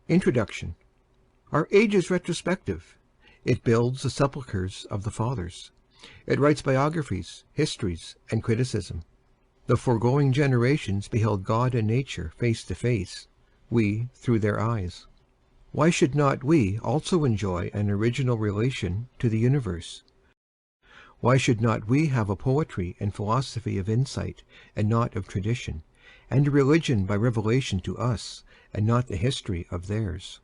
Introduction. Our age is retrospective. It builds the sepulchres of the fathers. It writes biographies, histories, and criticism. The foregoing generations beheld God and nature face to face, we through their eyes. Why should not we also enjoy an original relation to the universe? Why should not we have a poetry and philosophy of insight and not of tradition, and a religion by revelation to us and not the history of theirs?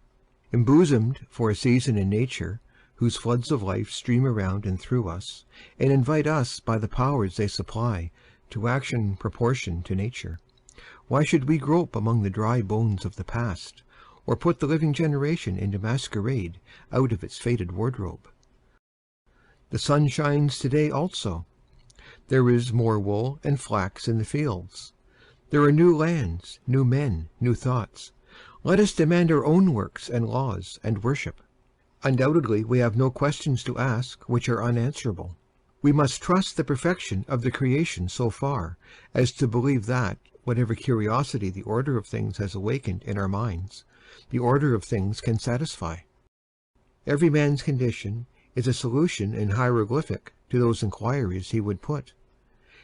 Embosomed for a season in nature, whose floods of life stream around and through us, and invite us by the powers they supply to action proportioned to nature, why should we grope among the dry bones of the past, or put the living generation into masquerade out of its faded wardrobe? The sun shines today also. There is more wool and flax in the fields. There are new lands, new men, new thoughts. Let us demand our own works and laws and worship. Undoubtedly we have no questions to ask which are unanswerable. We must trust the perfection of the creation so far as to believe that, whatever curiosity the order of things has awakened in our minds, the order of things can satisfy. Every man's condition is a solution in hieroglyphic to those inquiries he would put.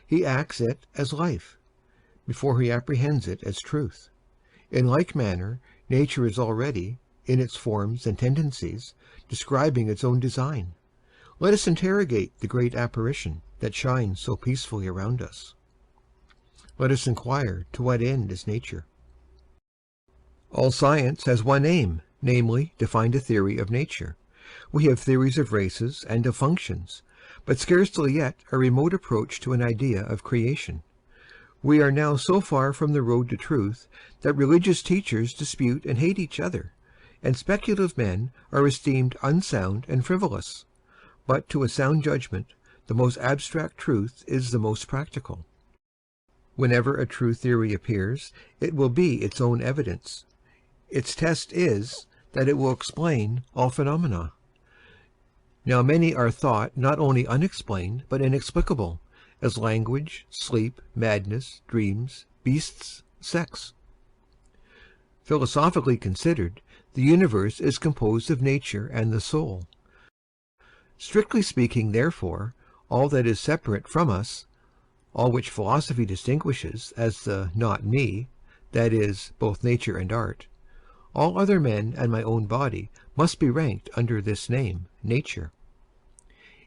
He acts it as life, before he apprehends it as truth. In like manner, nature is already, in its forms and tendencies, describing its own design. Let us interrogate the great apparition that shines so peacefully around us. Let us inquire to what end is nature. All science has one aim, namely, to find a theory of nature. We have theories of races and of functions, but scarcely yet a remote approach to an idea of creation. We are now so far from the road to truth that religious teachers dispute and hate each other, and speculative men are esteemed unsound and frivolous. But to a sound judgment, the most abstract truth is the most practical. Whenever a true theory appears, it will be its own evidence. Its test is that it will explain all phenomena. Now many are thought not only unexplained but inexplicable, as language, sleep, madness, dreams, beasts, sex. Philosophically considered, the universe is composed of nature and the soul. Strictly speaking, therefore, all that is separate from us, all which philosophy distinguishes as the not me, that is, both nature and art, all other men and my own body must be ranked under this name, nature.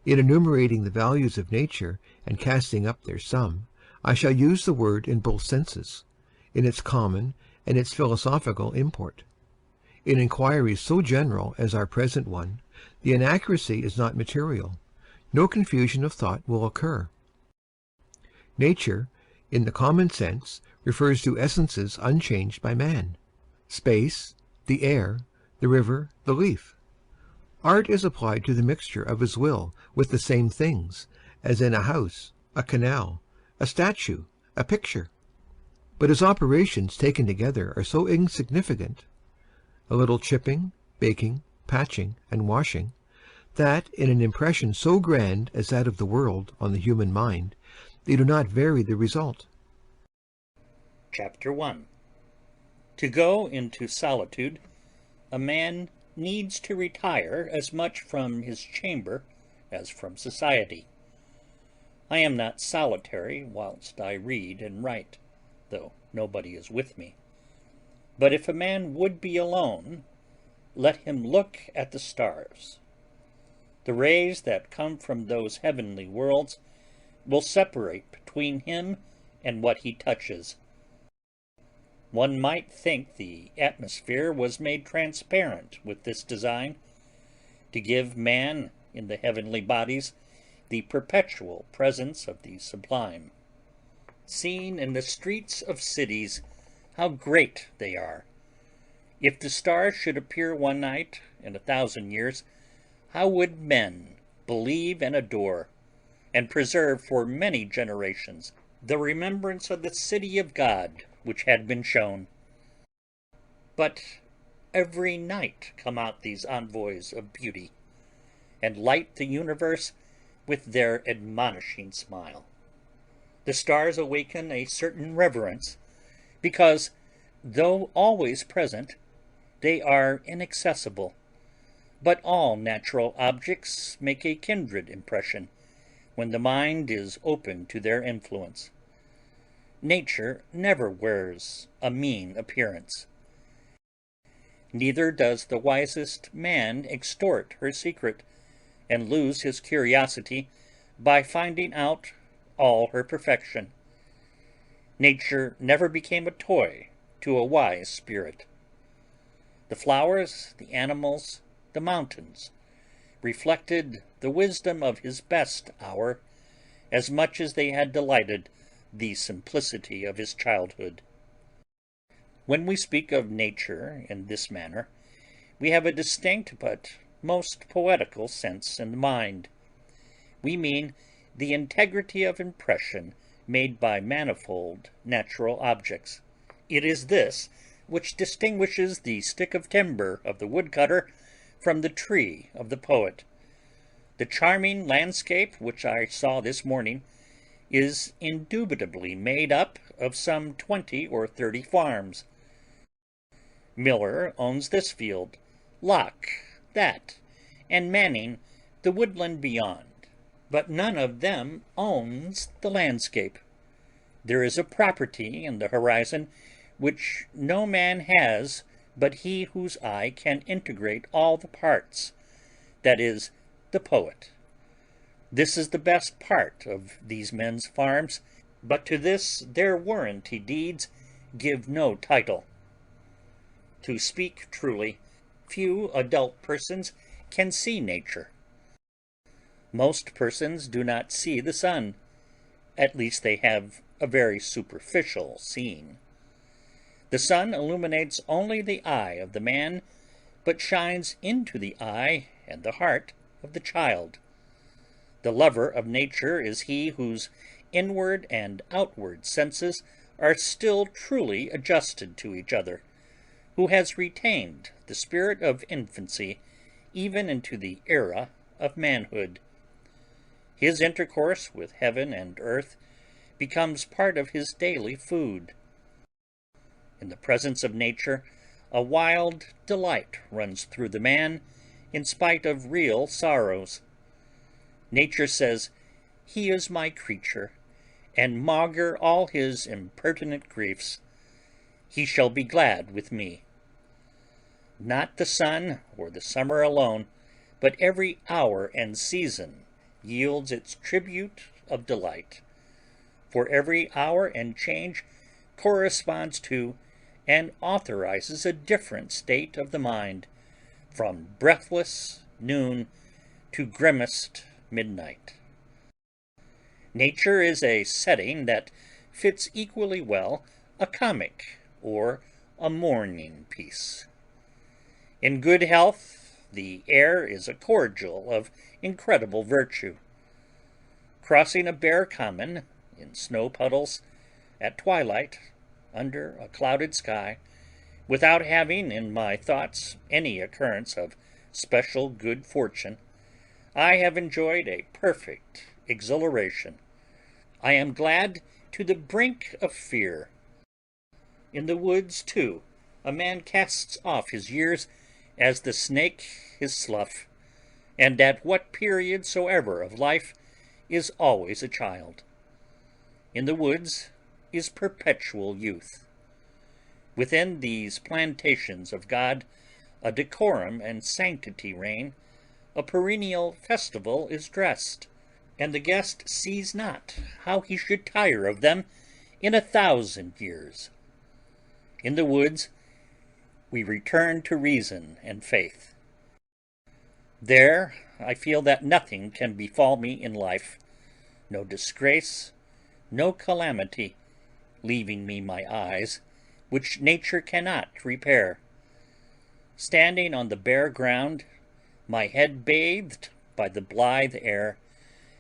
In enumerating the values of nature and casting up their sum, I shall use the word in both senses, in its common and its philosophical import. In inquiries so general as our present one, the inaccuracy is not material. No confusion of thought will occur. Nature, in the common sense, refers to essences unchanged by man: space, the air, the river, the leaf. Art is applied to the mixture of his will with the same things, as in a house, a canal, a statue, a picture. But his operations taken together are so insignificant, a little chipping, baking, patching, and washing, that, in an impression so grand as that of the world on the human mind, they do not vary the result. Chapter 1. To go into solitude, a man needs to retire as much from his chamber as from society. I am not solitary whilst I read and write, though nobody is with me. But if a man would be alone, let him look at the stars. The rays that come from those heavenly worlds will separate between him and what he touches. One might think the atmosphere was made transparent with this design, to give man in the heavenly bodies the perpetual presence of the sublime. Seen in the streets of cities, how great they are! If the stars should appear one night in 1,000 years, how would men believe and adore, and preserve for many generations, the remembrance of the city of God which had been shown? But every night come out these envoys of beauty, and light the universe with their admonishing smile. The stars awaken a certain reverence, because, though always present, They are inaccessible, but all natural objects make a kindred impression when the mind is open to their influence. Nature never wears a mean appearance. Neither does the wisest man extort her secret, and lose his curiosity by finding out all her perfection. Nature never became a toy to a wise spirit. The flowers, the animals, the mountains reflected the wisdom of his best hour as much as they had delighted the simplicity of his childhood. When we speak of nature in this manner, we have a distinct but most poetical sense in the mind. We mean the integrity of impression made by manifold natural objects. It is this which distinguishes the stick of timber of the woodcutter from the tree of the poet. The charming landscape which I saw this morning is indubitably made up of some 20 or 30 farms. Miller owns this field, Locke that, and Manning the woodland beyond, but none of them owns the landscape. There is a property in the horizon which no man has but he whose eye can integrate all the parts, that is, the poet. This is the best part of these men's farms, but to this their warranty deeds give no title. To speak truly, few adult persons can see nature. Most persons do not see the sun. At least they have a very superficial seeing. The sun illuminates only the eye of the man, but shines into the eye and the heart of the child. The lover of nature is he whose inward and outward senses are still truly adjusted to each other, who has retained the spirit of infancy even into the era of manhood. His intercourse with heaven and earth becomes part of his daily food. In the presence of nature, a wild delight runs through the man in spite of real sorrows. Nature says, "He is my creature, and maugre all his impertinent griefs. He shall be glad with me." Not the sun or the summer alone, but every hour and season yields its tribute of delight, for every hour and change corresponds to and authorizes a different state of the mind, from breathless noon to grimmest midnight. Nature is a setting that fits equally well a comic or a mourning piece. In good health, the air is a cordial of incredible virtue. Crossing a bare common, in snow puddles, at twilight, under a clouded sky, without having in my thoughts any occurrence of special good fortune, I have enjoyed a perfect exhilaration. I am glad to the brink of fear. In the woods, too, a man casts off his years as the snake his slough, and at what period soever of life is always a child. In the woods is perpetual youth. Within these plantations of God a decorum and sanctity reign, a perennial festival is dressed, and the guest sees not how he should tire of them in 1,000 years. In the woods we return to reason and faith. There I feel that nothing can befall me in life, no disgrace, no calamity, leaving me my eyes, which nature cannot repair. Standing on the bare ground, my head bathed by the blithe air,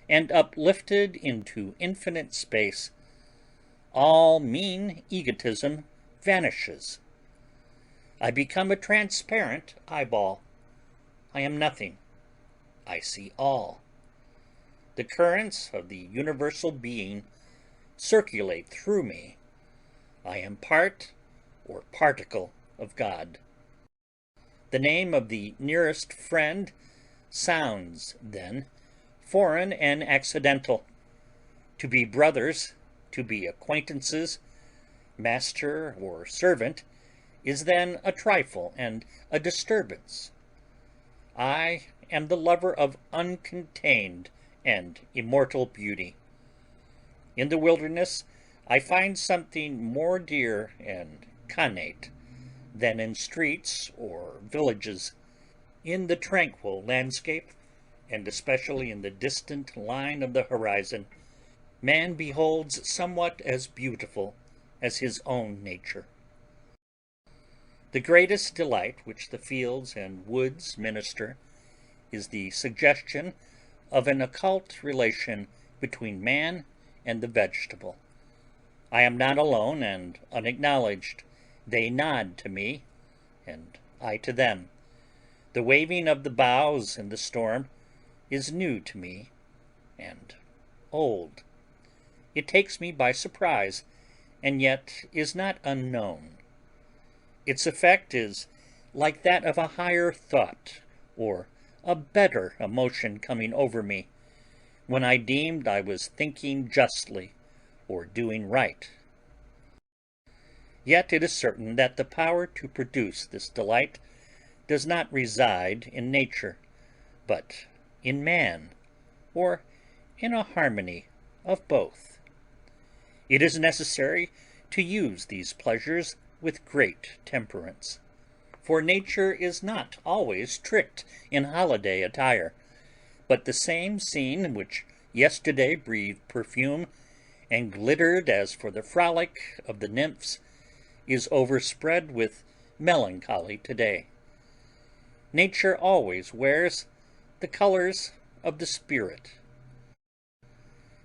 and uplifted into infinite space, all mean egotism vanishes. I become a transparent eyeball. I am nothing. I see all. The currents of the universal being circulate through me. I am part or particle of God. The name of the nearest friend sounds, then, foreign and accidental. To be brothers, to be acquaintances, master or servant, is then a trifle and a disturbance. I am the lover of uncontained and immortal beauty. In the wilderness I find something more dear and connate than in streets or villages. In the tranquil landscape, and especially in the distant line of the horizon, man beholds somewhat as beautiful as his own nature. The greatest delight which the fields and woods minister is the suggestion of an occult relation between man and the vegetable. I am not alone and unacknowledged. They nod to me, and I to them. The waving of the boughs in the storm is new to me and old. It takes me by surprise, and yet is not unknown. Its effect is like that of a higher thought or a better emotion coming over me when I deemed I was thinking justly or doing right. Yet it is certain that the power to produce this delight does not reside in nature, but in man, or in a harmony of both. It is necessary to use these pleasures with great temperance, for nature is not always tricked in holiday attire, but the same scene which yesterday breathed perfume and glittered as for the frolic of the nymphs is overspread with melancholy today. Nature always wears the colors of the spirit.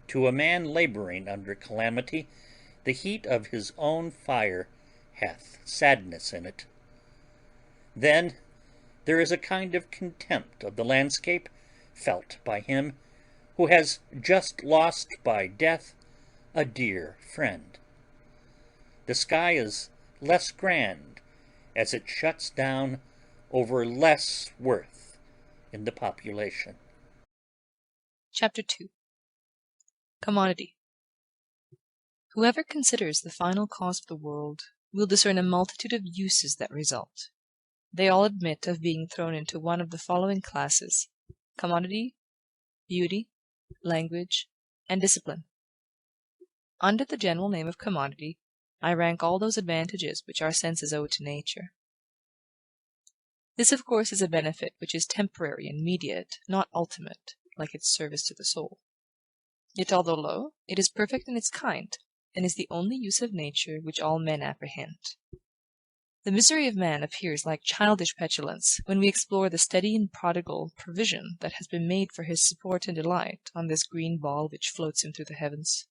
To a man laboring under calamity, the heat of his own fire hath sadness in it. Then there is a kind of contempt of the landscape felt by him who has just lost by death a dear friend. The sky is less grand as it shuts down over less worth in the population. Chapter 2. Commodity. Whoever considers the final cause of the world will discern a multitude of uses that result. They all admit of being thrown into one of the following classes: commodity, beauty, language, and discipline. Under the general name of commodity, I rank all those advantages which our senses owe to nature. This, of course, is a benefit which is temporary and mediate, not ultimate, like its service to the soul. Yet, although low, it is perfect in its kind, and is the only use of nature which all men apprehend. The misery of man appears like childish petulance when we explore the steady and prodigal provision that has been made for his support and delight on this green ball which floats him through the heavens.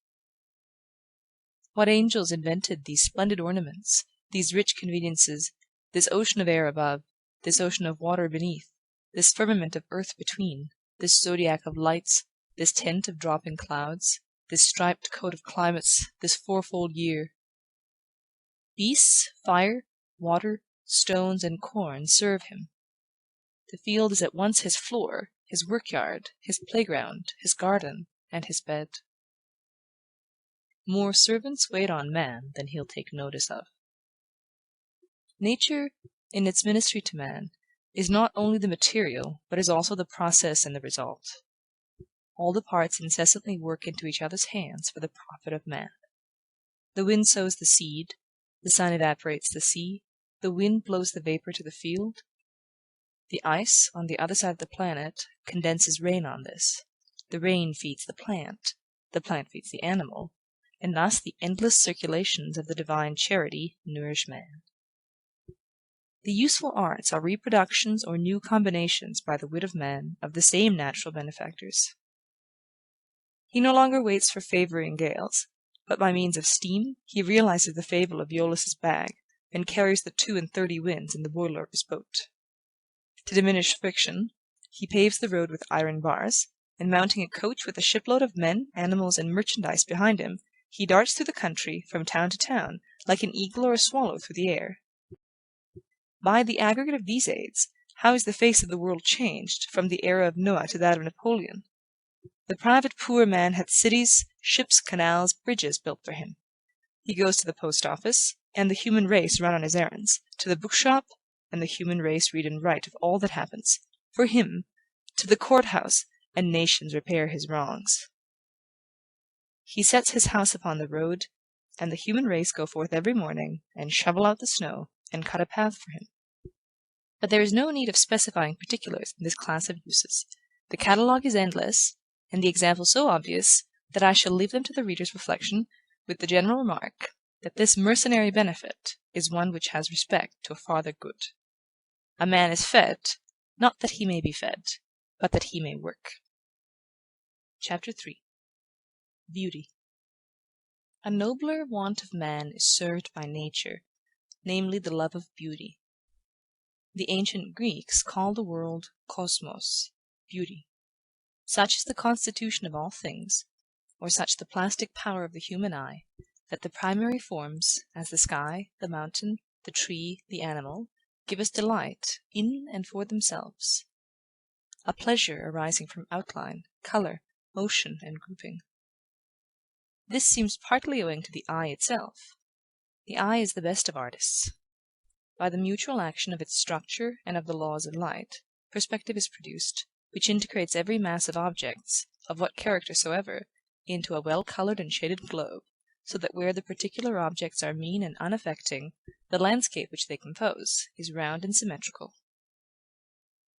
What angels invented these splendid ornaments, these rich conveniences, this ocean of air above, this ocean of water beneath, this firmament of earth between, this zodiac of lights, this tent of dropping clouds, this striped coat of climates, this fourfold year? Beasts, fire, water, stones, and corn serve him. The field is at once his floor, his workyard, his playground, his garden, and his bed. More servants wait on man than he'll take notice of. Nature, in its ministry to man, is not only the material, but is also the process and the result. All the parts incessantly work into each other's hands for the profit of man. The wind sows the seed, the sun evaporates the sea, the wind blows the vapor to the field. The ice, on the other side of the planet, condenses rain on this. The rain feeds the plant feeds the animal, and thus the endless circulations of the divine charity nourish man. The useful arts are reproductions or new combinations by the wit of man of the same natural benefactors. He no longer waits for favoring gales, but by means of steam he realizes the fable of Aeolus's bag, and carries the 32 winds in the boiler of his boat. To diminish friction, he paves the road with iron bars, and mounting a coach with a shipload of men, animals, and merchandise behind him, he darts through the country, from town to town, like an eagle or a swallow through the air. By the aggregate of these aids, how is the face of the world changed, from the era of Noah to that of Napoleon! The private poor man hath cities, ships, canals, bridges built for him. He goes to the post office, and the human race run on his errands; to the bookshop, and the human race read and write of all that happens, for him; to the court house, and nations repair his wrongs. He sets his house upon the road, and the human race go forth every morning, and shovel out the snow, and cut a path for him. But there is no need of specifying particulars in this class of uses. The catalogue is endless, and the examples so obvious, that I shall leave them to the reader's reflection, with the general remark, that this mercenary benefit is one which has respect to a farther good. A man is fed, not that he may be fed, but that he may work. Chapter 3. Beauty. A nobler want of man is served by nature, namely the love of beauty. The ancient Greeks called the world kosmos, beauty. Such is the constitution of all things, or such the plastic power of the human eye, that the primary forms, as the sky, the mountain, the tree, the animal, give us delight in and for themselves, a pleasure arising from outline, colour, motion, and grouping. This seems partly owing to the eye itself. The eye is the best of artists. By the mutual action of its structure and of the laws of light, perspective is produced, which integrates every mass of objects, of what character soever, into a well-coloured and shaded globe, so that where the particular objects are mean and unaffecting, the landscape which they compose is round and symmetrical.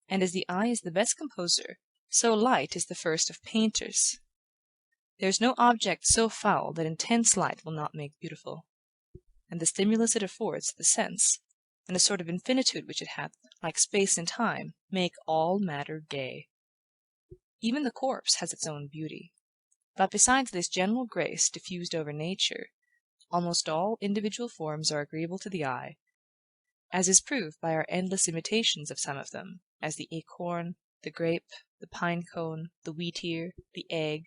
And as the eye is the best composer, so light is the first of painters. There is no object so foul that intense light will not make beautiful. And the stimulus it affords to the sense, and a sort of infinitude which it hath, like space and time, make all matter gay. Even the corpse has its own beauty. But besides this general grace diffused over nature, almost all individual forms are agreeable to the eye, as is proved by our endless imitations of some of them, as the acorn, the grape, the pine cone, the wheat ear, the egg,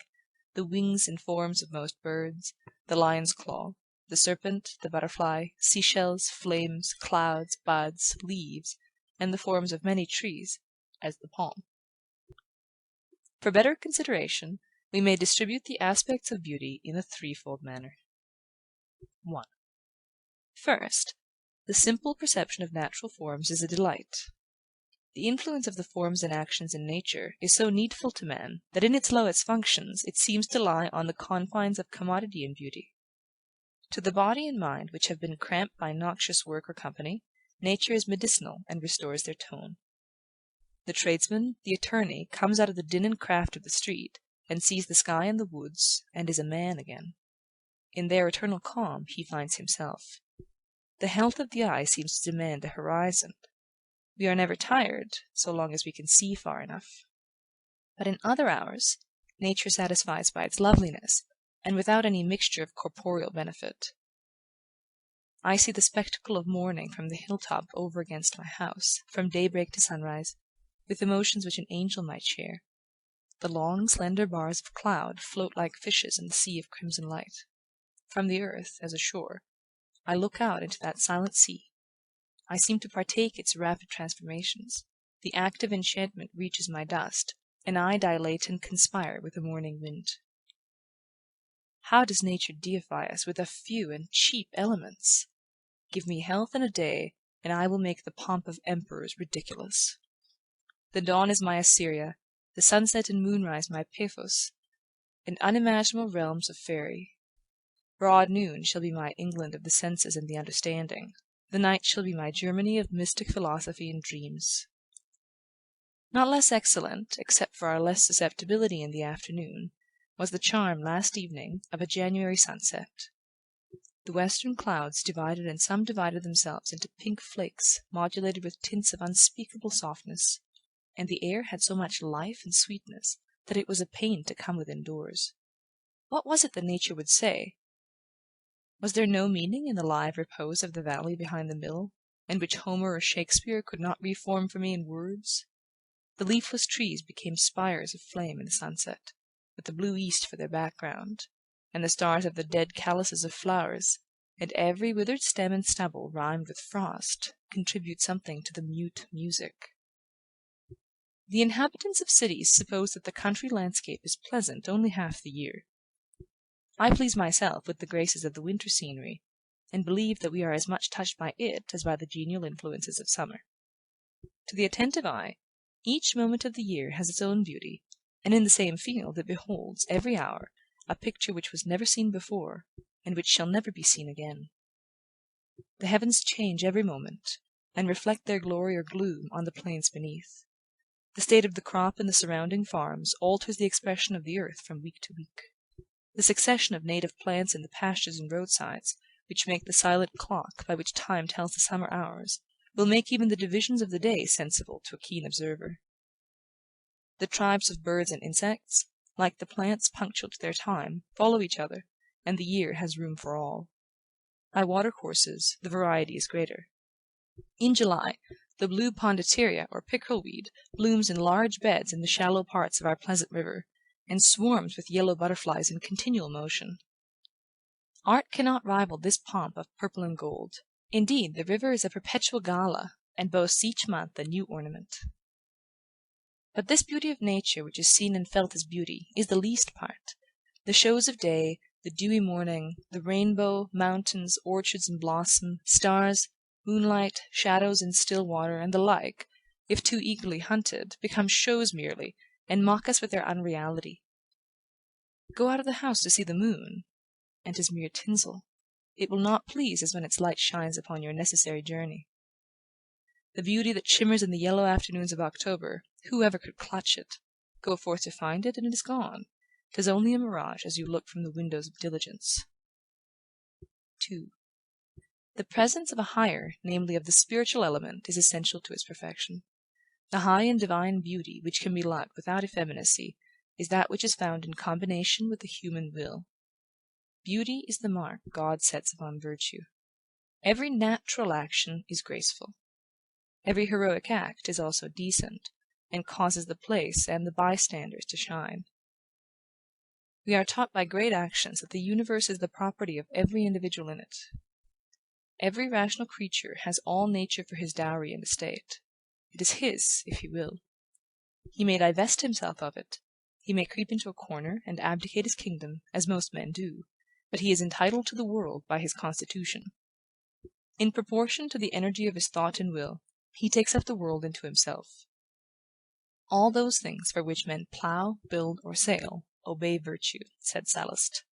the wings and forms of most birds, the lion's claw, the serpent, the butterfly, seashells, flames, clouds, buds, leaves, and the forms of many trees, as the palm. For better consideration, we may distribute the aspects of beauty in a threefold manner. 1. First, the simple perception of natural forms is a delight. The influence of the forms and actions in nature is so needful to man, that in its lowest functions it seems to lie on the confines of commodity and beauty. To the body and mind which have been cramped by noxious work or company, nature is medicinal and restores their tone. The tradesman, the attorney, comes out of the din and craft of the street, and sees the sky and the woods, and is a man again. In their eternal calm he finds himself. The health of the eye seems to demand the horizon. We are never tired, so long as we can see far enough. But in other hours, nature satisfies by its loveliness, and without any mixture of corporeal benefit. I see the spectacle of morning from the hilltop over against my house, from daybreak to sunrise, with emotions which an angel might share. The long, slender bars of cloud float like fishes in the sea of crimson light. From the earth, as a shore, I look out into that silent sea. I seem to partake its rapid transformations. The active enchantment reaches my dust, and I dilate and conspire with the morning wind. How does nature deify us with a few and cheap elements! Give me health and a day, and I will make the pomp of emperors ridiculous. The dawn is my Assyria, the sunset and moonrise my Paphos, and unimaginable realms of faery. Broad noon shall be my England of the senses and the understanding. The night shall be my Germany of mystic philosophy and dreams. Not less excellent, except for our less susceptibility in the afternoon, was the charm last evening of a January sunset. The western clouds divided and subdivided themselves into pink flakes modulated with tints of unspeakable softness, and the air had so much life and sweetness that it was a pain to come within doors. What was it that nature would say? Was there no meaning in the live repose of the valley behind the mill, and which Homer or Shakespeare could not reform for me in words? The leafless trees became spires of flame in the sunset, with the blue east for their background, and the stars of the dead calyces of flowers, and every withered stem and stubble rimed with frost contribute something to the mute music. The inhabitants of cities suppose that the country landscape is pleasant only half the year. I please myself with the graces of the winter scenery, and believe that we are as much touched by it as by the genial influences of summer. To the attentive eye, each moment of the year has its own beauty, and in the same field it beholds, every hour, a picture which was never seen before, and which shall never be seen again. The heavens change every moment, and reflect their glory or gloom on the plains beneath. The state of the crop in the surrounding farms alters the expression of the earth from week to week. The succession of native plants in the pastures and roadsides, which make the silent clock by which time tells the summer hours, will make even the divisions of the day sensible to a keen observer. The tribes of birds and insects, like the plants punctual to their time, follow each other, and the year has room for all. By watercourses the variety is greater. In July, the blue pondiceria or pickerelweed blooms in large beds in the shallow parts of our pleasant river, and swarms with yellow butterflies in continual motion. Art cannot rival this pomp of purple and gold. Indeed, the river is a perpetual gala, and boasts each month a new ornament. But this beauty of nature which is seen and felt as beauty is the least part. The shows of day, the dewy morning, the rainbow, mountains, orchards in blossom, stars, moonlight, shadows in still water, and the like, if too eagerly hunted, become shows merely, and mock us with their unreality. Go out of the house to see the moon, and 'tis mere tinsel. It will not please as when its light shines upon your necessary journey. The beauty that shimmers in the yellow afternoons of October, whoever could clutch it? Go forth to find it, and it is gone. 'Tis only a mirage as you look from the windows of diligence. 2. The presence of a higher, namely of the spiritual element, is essential to its perfection. The high and divine beauty which can be loved without effeminacy is that which is found in combination with the human will. Beauty is the mark God sets upon virtue. Every natural action is graceful. Every heroic act is also decent, and causes the place and the bystanders to shine. We are taught by great actions that the universe is the property of every individual in it. Every rational creature has all nature for his dowry and estate. It is his, if he will. He may divest himself of it. He may creep into a corner, and abdicate his kingdom, as most men do, but he is entitled to the world by his constitution. In proportion to the energy of his thought and will, he takes up the world into himself. All those things for which men plough, build, or sail, obey virtue, said Sallust.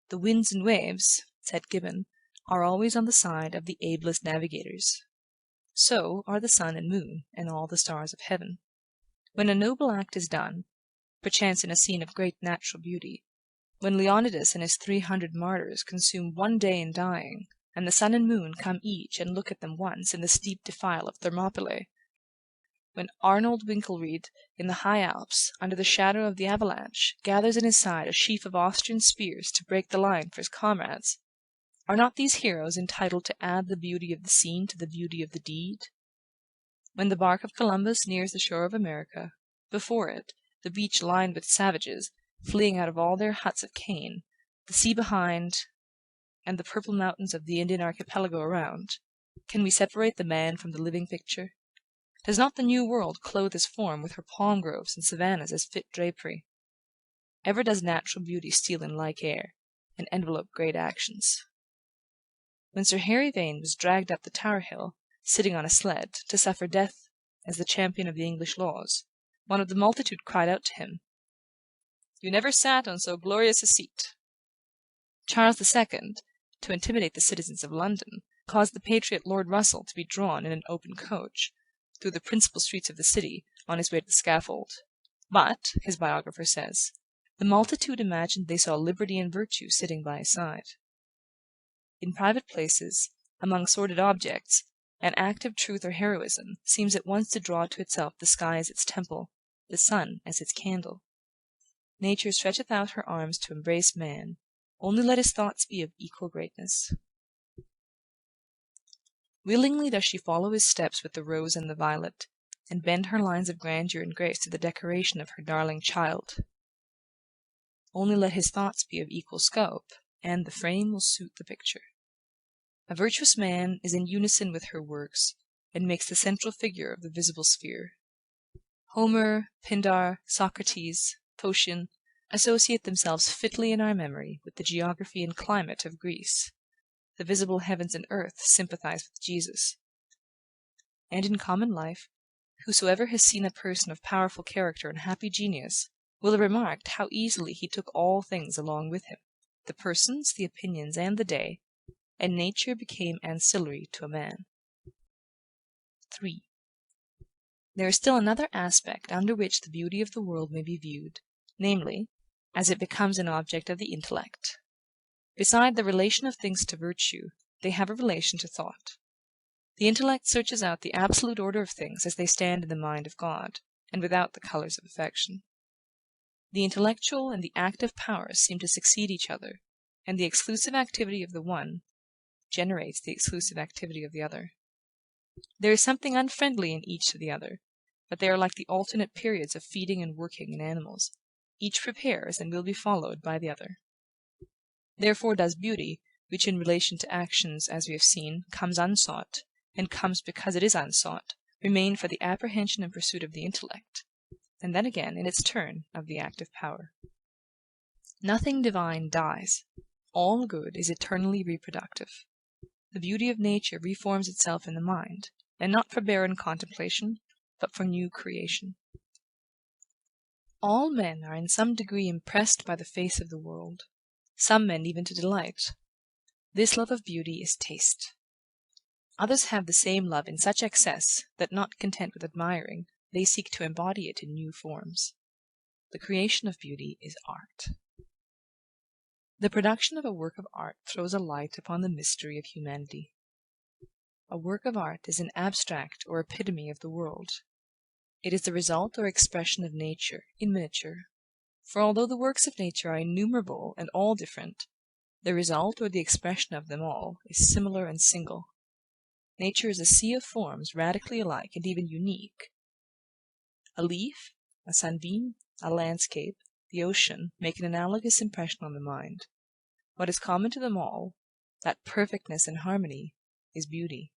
The winds and waves, said Gibbon, are always on the side of the ablest navigators. So are the sun and moon, and all the stars of heaven. When a noble act is done, perchance in a scene of great natural beauty, when Leonidas and his 300 martyrs consume one day in dying, and the sun and moon come each and look at them once in the steep defile of Thermopylae, when Arnold Winkelried, in the high Alps, under the shadow of the avalanche, gathers in his side a sheaf of Austrian spears to break the line for his comrades, are not these heroes entitled to add the beauty of the scene to the beauty of the deed? When the bark of Columbus nears the shore of America, before it, the beach lined with savages, fleeing out of all their huts of cane, the sea behind, and the purple mountains of the Indian archipelago around, can we separate the man from the living picture? Does not the New World clothe his form with her palm groves and savannas as fit drapery? Ever does natural beauty steal in like air, and envelope great actions. When Sir Harry Vane was dragged up the Tower Hill, sitting on a sled, to suffer death as the champion of the English laws, one of the multitude cried out to him, "You never sat on so glorious a seat." Charles II, to intimidate the citizens of London, caused the patriot Lord Russell to be drawn in an open coach, through the principal streets of the city, on his way to the scaffold. But, his biographer says, the multitude imagined they saw liberty and virtue sitting by his side. In private places, among sordid objects, an act of truth or heroism seems at once to draw to itself the sky as its temple, the sun as its candle. Nature stretcheth out her arms to embrace man, only let his thoughts be of equal greatness. Willingly does she follow his steps with the rose and the violet, and bend her lines of grandeur and grace to the decoration of her darling child. Only let his thoughts be of equal scope, and the frame will suit the picture. A virtuous man is in unison with her works, and makes the central figure of the visible sphere. Homer, Pindar, Socrates, Phocion, associate themselves fitly in our memory with the geography and climate of Greece. The visible heavens and earth sympathize with Jesus. And in common life, whosoever has seen a person of powerful character and happy genius will have remarked how easily he took all things along with him, the persons, the opinions, and the day, and nature became ancillary to a man. 3. There is still another aspect under which the beauty of the world may be viewed, namely, as it becomes an object of the intellect. Beside the relation of things to virtue, they have a relation to thought. The intellect searches out the absolute order of things as they stand in the mind of God, and without the colours of affection. The intellectual and the active powers seem to succeed each other, and the exclusive activity of the one generates the exclusive activity of the other. There is something unfriendly in each to the other, but they are like the alternate periods of feeding and working in animals. Each prepares and will be followed by the other. Therefore does beauty, which in relation to actions, as we have seen, comes unsought, and comes because it is unsought, remain for the apprehension and pursuit of the intellect, and then again, in its turn, of the active power. Nothing divine dies. All good is eternally reproductive. The beauty of nature reforms itself in the mind, and not for barren contemplation, but for new creation. All men are in some degree impressed by the face of the world, some men even to delight. This love of beauty is taste. Others have the same love in such excess, that not content with admiring, they seek to embody it in new forms. The creation of beauty is art. The production of a work of art throws a light upon the mystery of humanity. A work of art is an abstract or epitome of the world. It is the result or expression of nature, in miniature. For although the works of nature are innumerable and all different, the result or the expression of them all is similar and single. Nature is a sea of forms radically alike and even unique. A leaf, a sunbeam, a landscape, the ocean, make an analogous impression on the mind. What is common to them all, that perfectness and harmony, is beauty.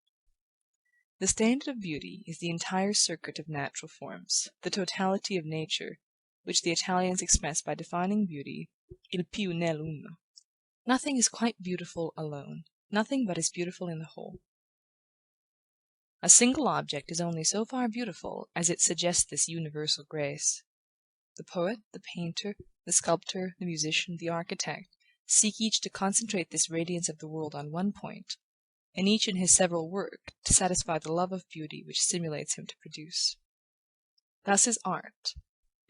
The standard of beauty is the entire circuit of natural forms, the totality of nature, which the Italians express by defining beauty, il più nell'uno. Nothing is quite beautiful alone, nothing but is beautiful in the whole. A single object is only so far beautiful as it suggests this universal grace. The poet, the painter, the sculptor, the musician, the architect, seek each to concentrate this radiance of the world on one point, and each in his several work to satisfy the love of beauty which stimulates him to produce. Thus is art,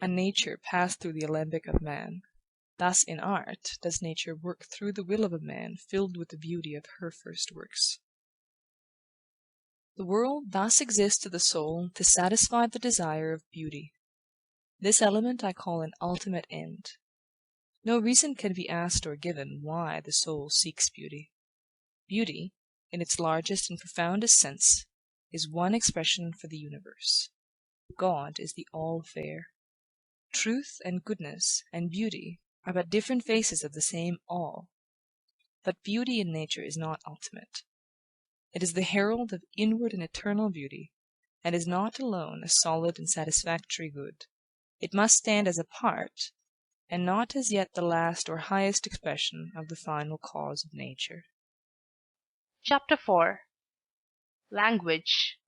a nature passed through the alembic of man. Thus in art does nature work through the will of a man filled with the beauty of her first works. The world thus exists to the soul to satisfy the desire of beauty. This element I call an ultimate end. No reason can be asked or given why the soul seeks beauty. Beauty, in its largest and profoundest sense, is one expression for the universe. God is the all-fair. Truth and goodness and beauty are but different faces of the same all. But beauty in nature is not ultimate. It is the herald of inward and eternal beauty, and is not alone a solid and satisfactory good. It must stand as a part, and not as yet the last or highest expression of the final cause of nature. Chapter 4. Language.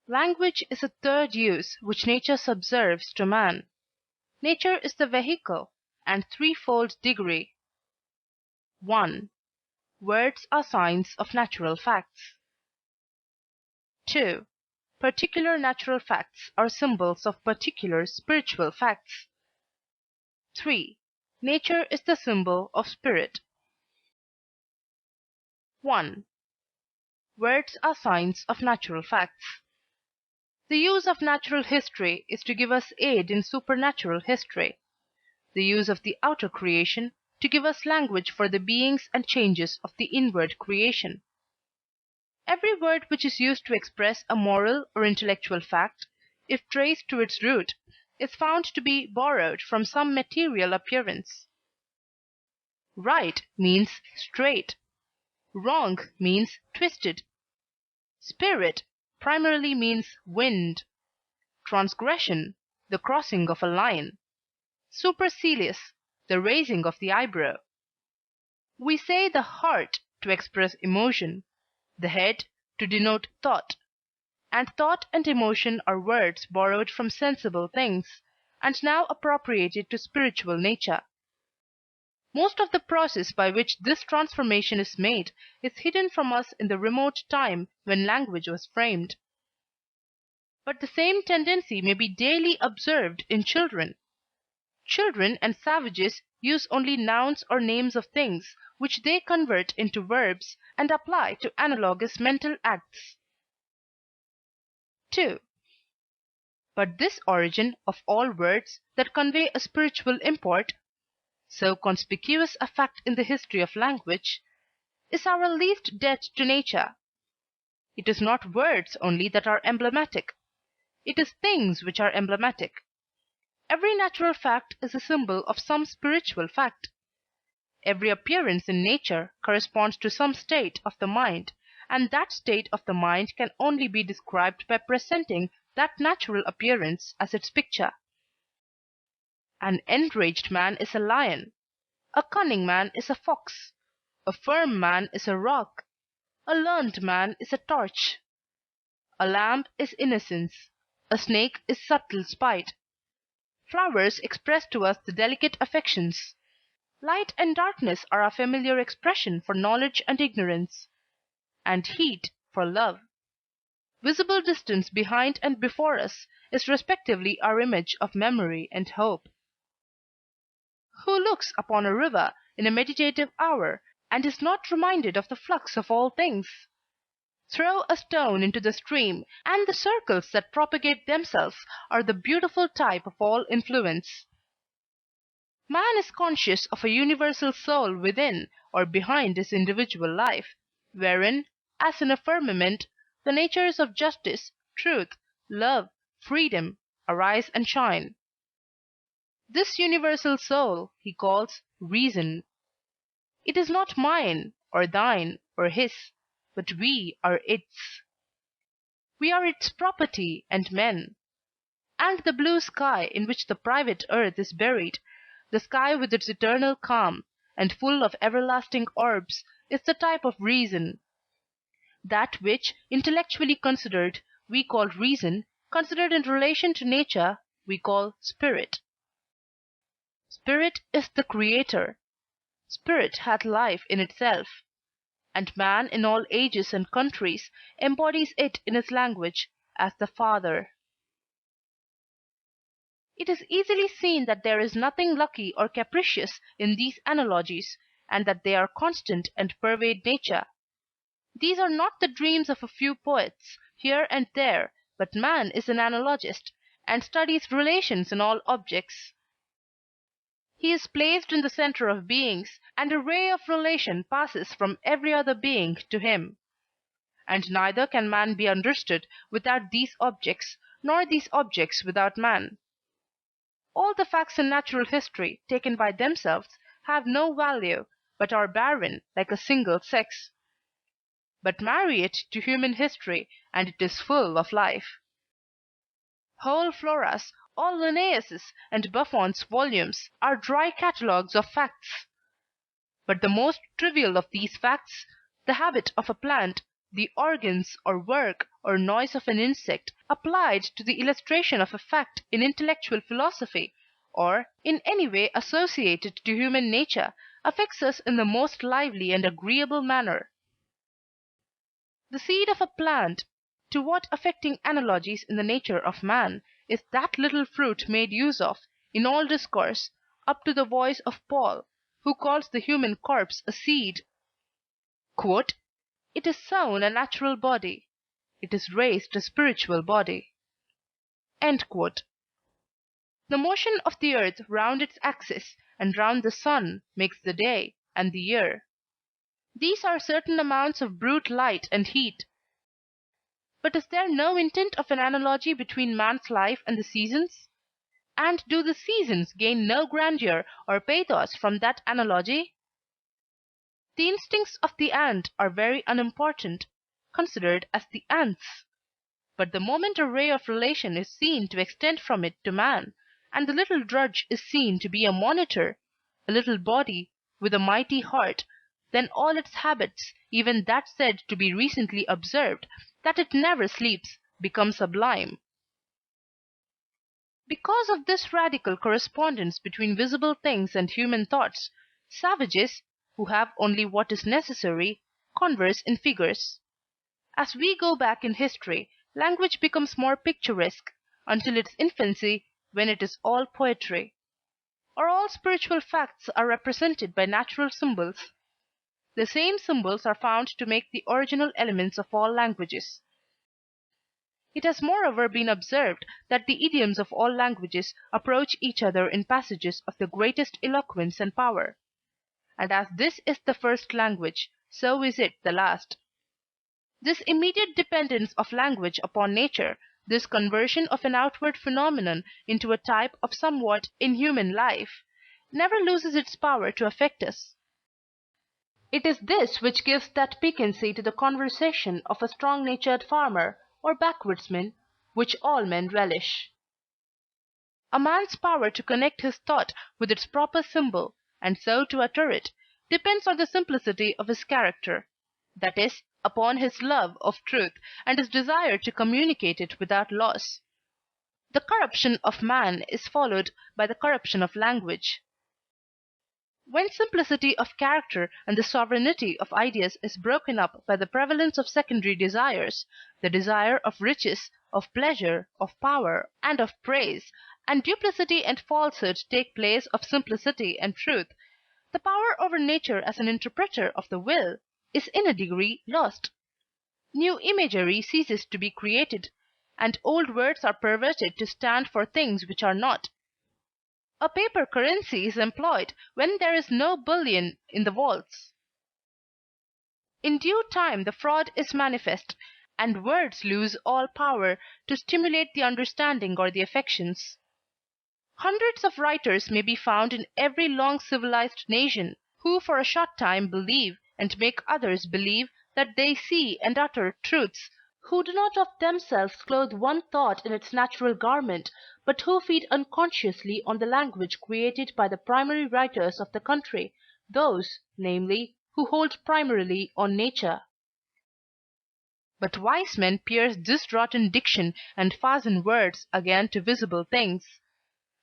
Language is a third use which nature subserves to man. Nature is the vehicle and threefold degree. 1. Words are signs of natural facts. 2. Particular natural facts are symbols of particular spiritual facts. 3. Nature is the symbol of spirit. 1. Words are signs of natural facts. The use of natural history is to give us aid in supernatural history. The use of the outer creation to give us language for the beings and changes of the inward creation. Every word which is used to express a moral or intellectual fact, if traced to its root, is found to be borrowed from some material appearance. Right means straight. Wrong means twisted. Spirit primarily means wind. Transgression, the crossing of a line. Supercilious, the raising of the eyebrow. We say the heart to express emotion, the head to denote thought, and thought and emotion are words borrowed from sensible things, and now appropriated to spiritual nature. Most of the process by which this transformation is made is hidden from us in the remote time when language was framed. But the same tendency may be daily observed in children. Children and savages use only nouns or names of things, which they convert into verbs and apply to analogous mental acts. 2. But this origin of all words that convey a spiritual import, so conspicuous a fact in the history of language, is our least debt to nature. It is not words only that are emblematic. It is things which are emblematic. Every natural fact is a symbol of some spiritual fact. Every appearance in nature corresponds to some state of the mind, and that state of the mind can only be described by presenting that natural appearance as its picture. An enraged man is a lion, a cunning man is a fox, a firm man is a rock, a learned man is a torch. A lamb is innocence, a snake is subtle spite. Flowers express to us the delicate affections. Light and darkness are a familiar expression for knowledge and ignorance, and heat for love. Visible distance behind and before us is respectively our image of memory and hope. Who looks upon a river in a meditative hour and is not reminded of the flux of all things? Throw a stone into the stream, and the circles that propagate themselves are the beautiful type of all influence. Man is conscious of a universal soul within or behind his individual life, wherein, as in a firmament, the natures of justice, truth, love, freedom arise and shine. This universal soul he calls reason. It is not mine, or thine, or his, but we are its. We are its property and men. And the blue sky in which the private earth is buried, the sky with its eternal calm, and full of everlasting orbs, is the type of reason. That which, intellectually considered, we call reason, considered in relation to nature, we call spirit. Spirit is the creator. Spirit hath life in itself. And man in all ages and countries embodies it in his language as the Father. It is easily seen that there is nothing lucky or capricious in these analogies, and that they are constant and pervade nature. These are not the dreams of a few poets, here and there, but man is an analogist, and studies relations in all objects. He is placed in the center of beings, and a ray of relation passes from every other being to him. And neither can man be understood without these objects, nor these objects without man. All the facts in natural history, taken by themselves, have no value, but are barren, like a single sex. But marry it to human history, and it is full of life. Whole floras, all Linnaeus's and Buffon's volumes, are dry catalogues of facts. But the most trivial of these facts, the habit of a plant, the organs or work or noise of an insect, applied to the illustration of a fact in intellectual philosophy, or in any way associated to human nature, affects us in the most lively and agreeable manner. The seed of a plant, to what affecting analogies in the nature of man is that little fruit made use of, in all discourse, up to the voice of Paul, who calls the human corpse a seed. Quote, "It is sown a natural body, it is raised a spiritual body." End quote. The motion of the earth round its axis and round the sun makes the day and the year. These are certain amounts of brute light and heat. But is there no intent of an analogy between man's life and the seasons? And do the seasons gain no grandeur or pathos from that analogy? The instincts of the ant are very unimportant, considered as the ant's. But the moment a ray of relation is seen to extend from it to man, and the little drudge is seen to be a monitor, a little body with a mighty heart, then all its habits, even that said to be recently observed, that it never sleeps, become sublime. Because of this radical correspondence between visible things and human thoughts, savages, who have only what is necessary, converse in figures. As we go back in history, language becomes more picturesque, until its infancy, when it is all poetry. Or all spiritual facts are represented by natural symbols. The same symbols are found to make the original elements of all languages. It has moreover been observed that the idioms of all languages approach each other in passages of the greatest eloquence and power. And as this is the first language, so is it the last. This immediate dependence of language upon nature, this conversion of an outward phenomenon into a type of somewhat in human life, never loses its power to affect us. It is this which gives that piquancy to the conversation of a strong-natured farmer or backwoodsman which all men relish. A man's power to connect his thought with its proper symbol, and so to utter it, depends on the simplicity of his character, that is, upon his love of truth and his desire to communicate it without loss. The corruption of man is followed by the corruption of language. When simplicity of character and the sovereignty of ideas is broken up by the prevalence of secondary desires, the desire of riches, of pleasure, of power, and of praise, and duplicity and falsehood take place of simplicity and truth, the power over nature as an interpreter of the will is in a degree lost. New imagery ceases to be created, and old words are perverted to stand for things which are not. A paper currency is employed when there is no bullion in the vaults. In due time the fraud is manifest, and words lose all power to stimulate the understanding or the affections. Hundreds of writers may be found in every long civilized nation, who for a short time believe, and make others believe, that they see and utter truths, who do not of themselves clothe one thought in its natural garment, but who feed unconsciously on the language created by the primary writers of the country, those, namely, who hold primarily on nature. But wise men pierce this rotten diction and fasten words again to visible things,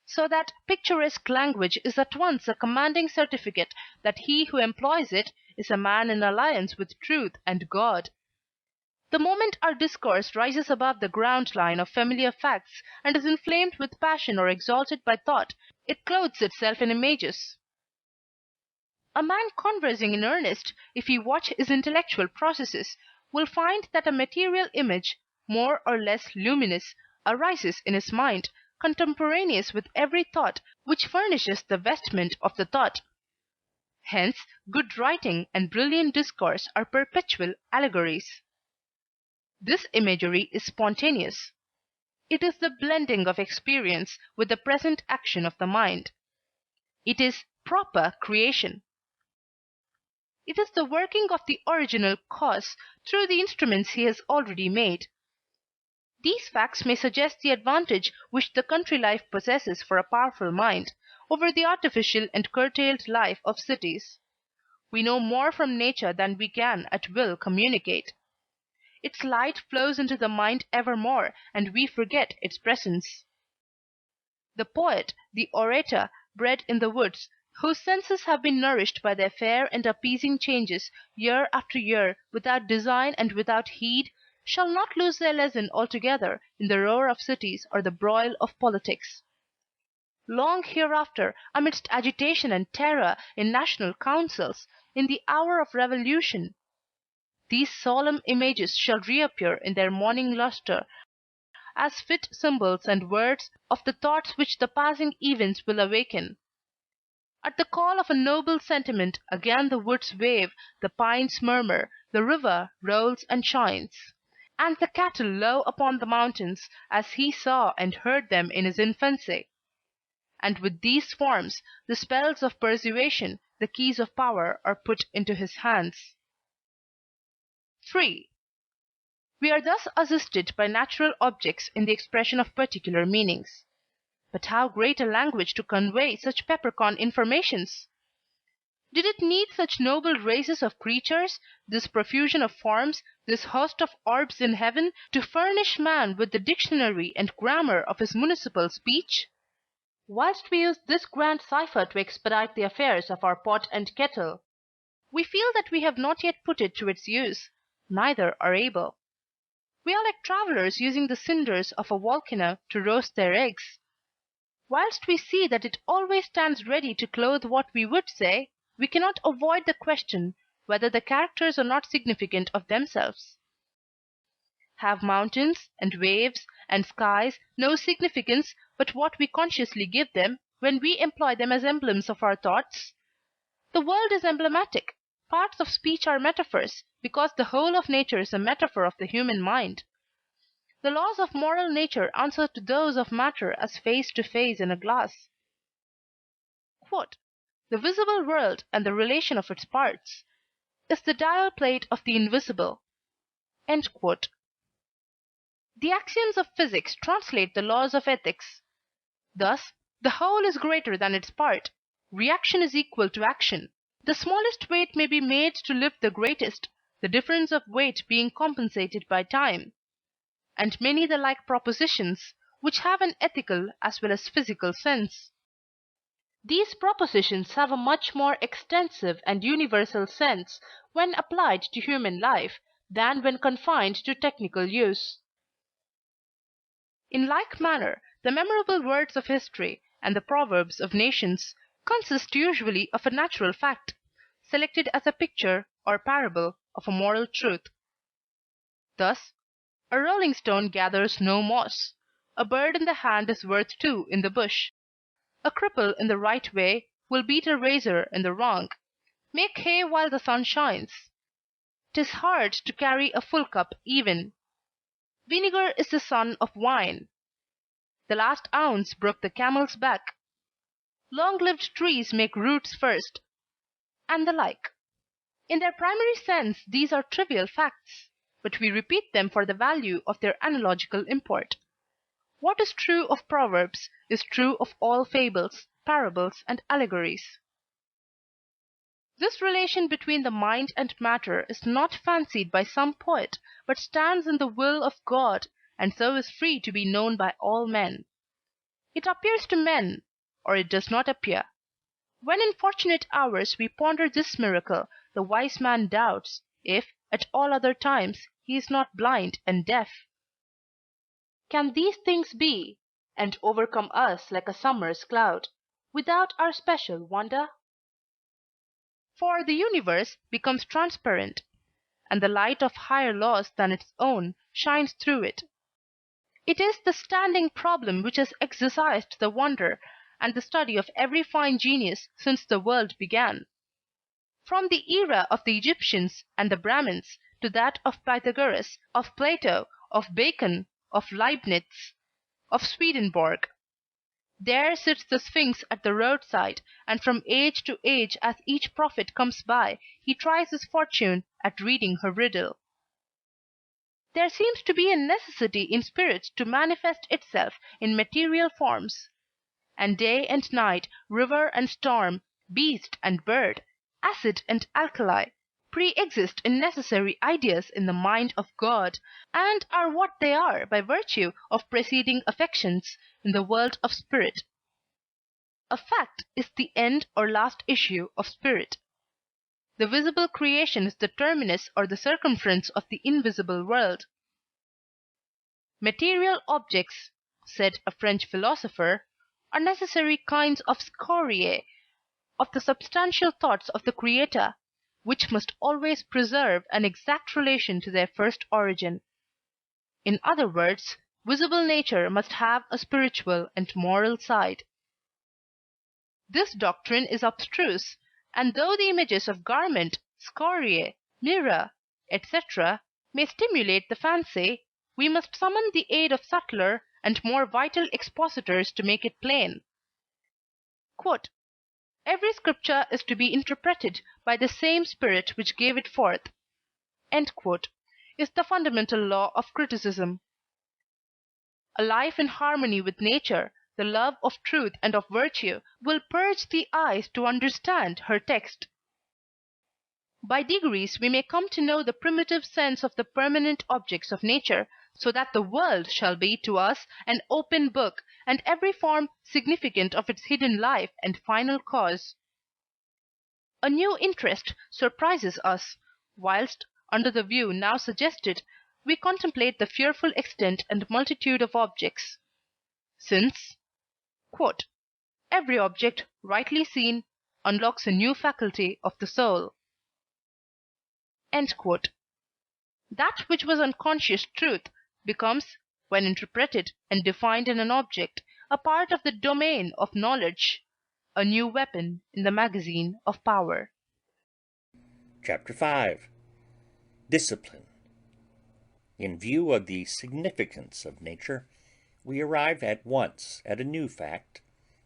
so that picturesque language is at once a commanding certificate that he who employs it is a man in alliance with truth and God. The moment our discourse rises above the ground line of familiar facts, and is inflamed with passion or exalted by thought, it clothes itself in images. A man conversing in earnest, if he watch his intellectual processes, will find that a material image, more or less luminous, arises in his mind, contemporaneous with every thought, which furnishes the vestment of the thought. Hence good writing and brilliant discourse are perpetual allegories. This imagery is spontaneous. It is the blending of experience with the present action of the mind. It is proper creation. It is the working of the original cause through the instruments he has already made. These facts may suggest the advantage which the country life possesses for a powerful mind, over the artificial and curtailed life of cities. We know more from nature than we can at will communicate. Its light flows into the mind evermore, and we forget its presence. The poet, the orator, bred in the woods, whose senses have been nourished by their fair and appeasing changes year after year without design and without heed, shall not lose their lesson altogether in the roar of cities or the broil of politics. Long hereafter, amidst agitation and terror, in national councils, in the hour of revolution, these solemn images shall reappear in their morning lustre, as fit symbols and words of the thoughts which the passing events will awaken. At the call of a noble sentiment, again the woods wave, the pines murmur, the river rolls and shines, and the cattle low upon the mountains, as he saw and heard them in his infancy. And with these forms, the spells of persuasion, the keys of power are put into his hands. 3. We are thus assisted by natural objects in the expression of particular meanings. But how great a language to convey such peppercorn informations! Did it need such noble races of creatures, this profusion of forms, this host of orbs in heaven, to furnish man with the dictionary and grammar of his municipal speech? Whilst we use this grand cipher to expedite the affairs of our pot and kettle, we feel that we have not yet put it to its use, neither are able. We are like travellers using the cinders of a volcano to roast their eggs. Whilst we see that it always stands ready to clothe what we would say, we cannot avoid the question whether the characters are not significant of themselves. Have mountains, and waves, and skies no significance but what we consciously give them when we employ them as emblems of our thoughts? The world is emblematic. Parts of speech are metaphors, because the whole of nature is a metaphor of the human mind. The laws of moral nature answer to those of matter as face to face in a glass. Quote, "The visible world and the relation of its parts is the dial plate of the invisible." End quote. The axioms of physics translate the laws of ethics. Thus, the whole is greater than its part. Reaction is equal to action. The smallest weight may be made to lift the greatest, the difference of weight being compensated by time. And many the like propositions, which have an ethical as well as physical sense. These propositions have a much more extensive and universal sense when applied to human life than when confined to technical use. In like manner, the memorable words of history and the proverbs of nations consist usually of a natural fact, selected as a picture or parable of a moral truth. Thus, a rolling stone gathers no moss. A bird in the hand is worth two in the bush. A cripple in the right way will beat a razor in the wrong. Make hay while the sun shines. 'Tis hard to carry a full cup even. Vinegar is the son of wine. The last ounce broke the camel's back. Long-lived trees make roots first. And the like. In their primary sense these are trivial facts, but we repeat them for the value of their analogical import. What is true of proverbs is true of all fables, parables, and allegories. This relation between the mind and matter is not fancied by some poet, but stands in the will of God, and so is free to be known by all men. It appears to men, or it does not appear. When in fortunate hours we ponder this miracle, the wise man doubts if, at all other times, he is not blind and deaf. Can these things be, and overcome us like a summer's cloud, without our special wonder? For the universe becomes transparent, and the light of higher laws than its own shines through it. It is the standing problem which has exercised the wonder and the study of every fine genius since the world began. From the era of the Egyptians and the Brahmins to that of Pythagoras, of Plato, of Bacon, of Leibniz, of Swedenborg. There sits the Sphinx at the roadside, and from age to age as each prophet comes by, he tries his fortune at reading her riddle. There seems to be a necessity in spirit to manifest itself in material forms. And day and night, river and storm, beast and bird, acid and alkali, pre-exist in necessary ideas in the mind of God, and are what they are by virtue of preceding affections in the world of spirit. A fact is the end or last issue of spirit. The visible creation is the terminus or the circumference of the invisible world. Material objects, said a French philosopher, are necessary kinds of scoriae of the substantial thoughts of the Creator, which must always preserve an exact relation to their first origin. In other words, visible nature must have a spiritual and moral side. This doctrine is abstruse, and though the images of garment, scoriae, mirror, etc., may stimulate the fancy, we must summon the aid of subtler and more vital expositors to make it plain. Quote, Every scripture is to be interpreted by the same spirit which gave it forth," is the fundamental law of criticism. A life in harmony with nature, the love of truth and of virtue, will purge the eyes to understand her text. By degrees we may come to know the primitive sense of the permanent objects of nature, so that the world shall be to us an open book, and every form significant of its hidden life and final cause. A new interest surprises us, whilst, under the view now suggested, we contemplate the fearful extent and multitude of objects. Since "every object, rightly seen, unlocks a new faculty of the soul." That which was unconscious truth becomes, when interpreted and defined in an object, a part of the domain of knowledge, a new weapon in the magazine of power. Chapter 5. Discipline. In view of the significance of nature, we arrive at once at a new fact,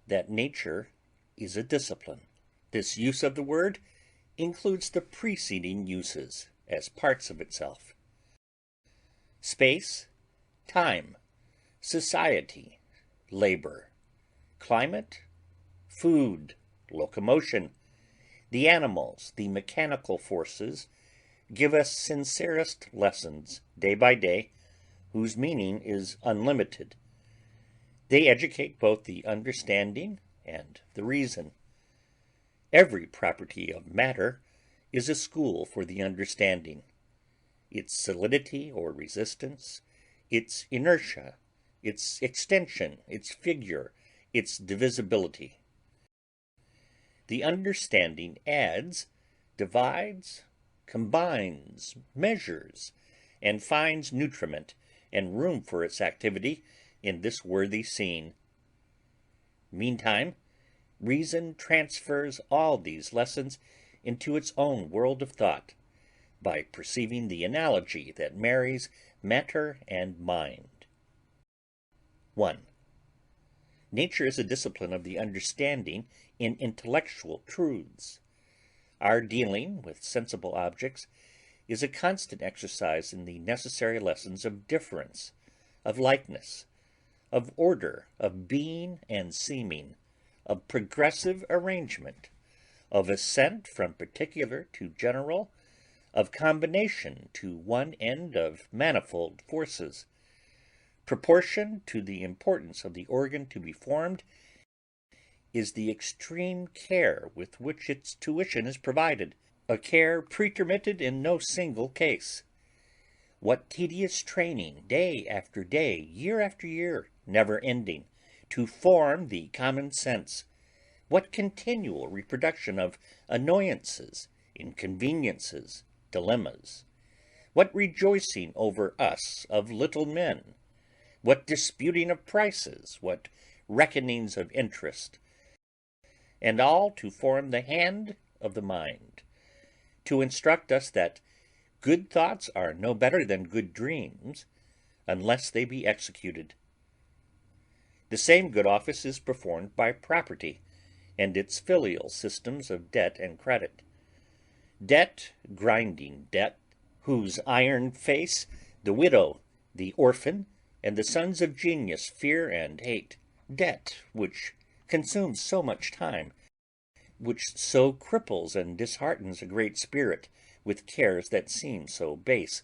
that nature is a discipline. This use of the word includes the preceding uses as parts of itself. Space, time, society, labor, climate, food, locomotion, the animals, the mechanical forces, give us sincerest lessons day by day, whose meaning is unlimited. They educate both the understanding and the reason. Every property of matter is a school for the understanding. Its solidity or resistance, its inertia, its extension, its figure, its divisibility. The understanding adds, divides, combines, measures, and finds nutriment and room for its activity in this worthy scene. Meantime, reason transfers all these lessons into its own world of thought, by perceiving the analogy that marries matter and mind. 1. Nature is a discipline of the understanding in intellectual truths. Our dealing with sensible objects is a constant exercise in the necessary lessons of difference, of likeness, of order, of being and seeming, of progressive arrangement, of ascent from particular to general, of combination to one end of manifold forces. Proportion to the importance of the organ to be formed is the extreme care with which its tuition is provided, a care pretermitted in no single case. What tedious training, day after day, year after year, never ending, to form the common sense! What continual reproduction of annoyances, inconveniences, dilemmas! What rejoicing over us of little men! What disputing of prices, what reckonings of interest! And all to form the hand of the mind, to instruct us that good thoughts are no better than good dreams, unless they be executed. The same good office is performed by property, and its filial systems of debt and credit. Debt grinding debt, whose iron face the widow, the orphan, and the sons of genius fear and hate. Debt which consumes so much time, which so cripples and disheartens a great spirit with cares that seem so base,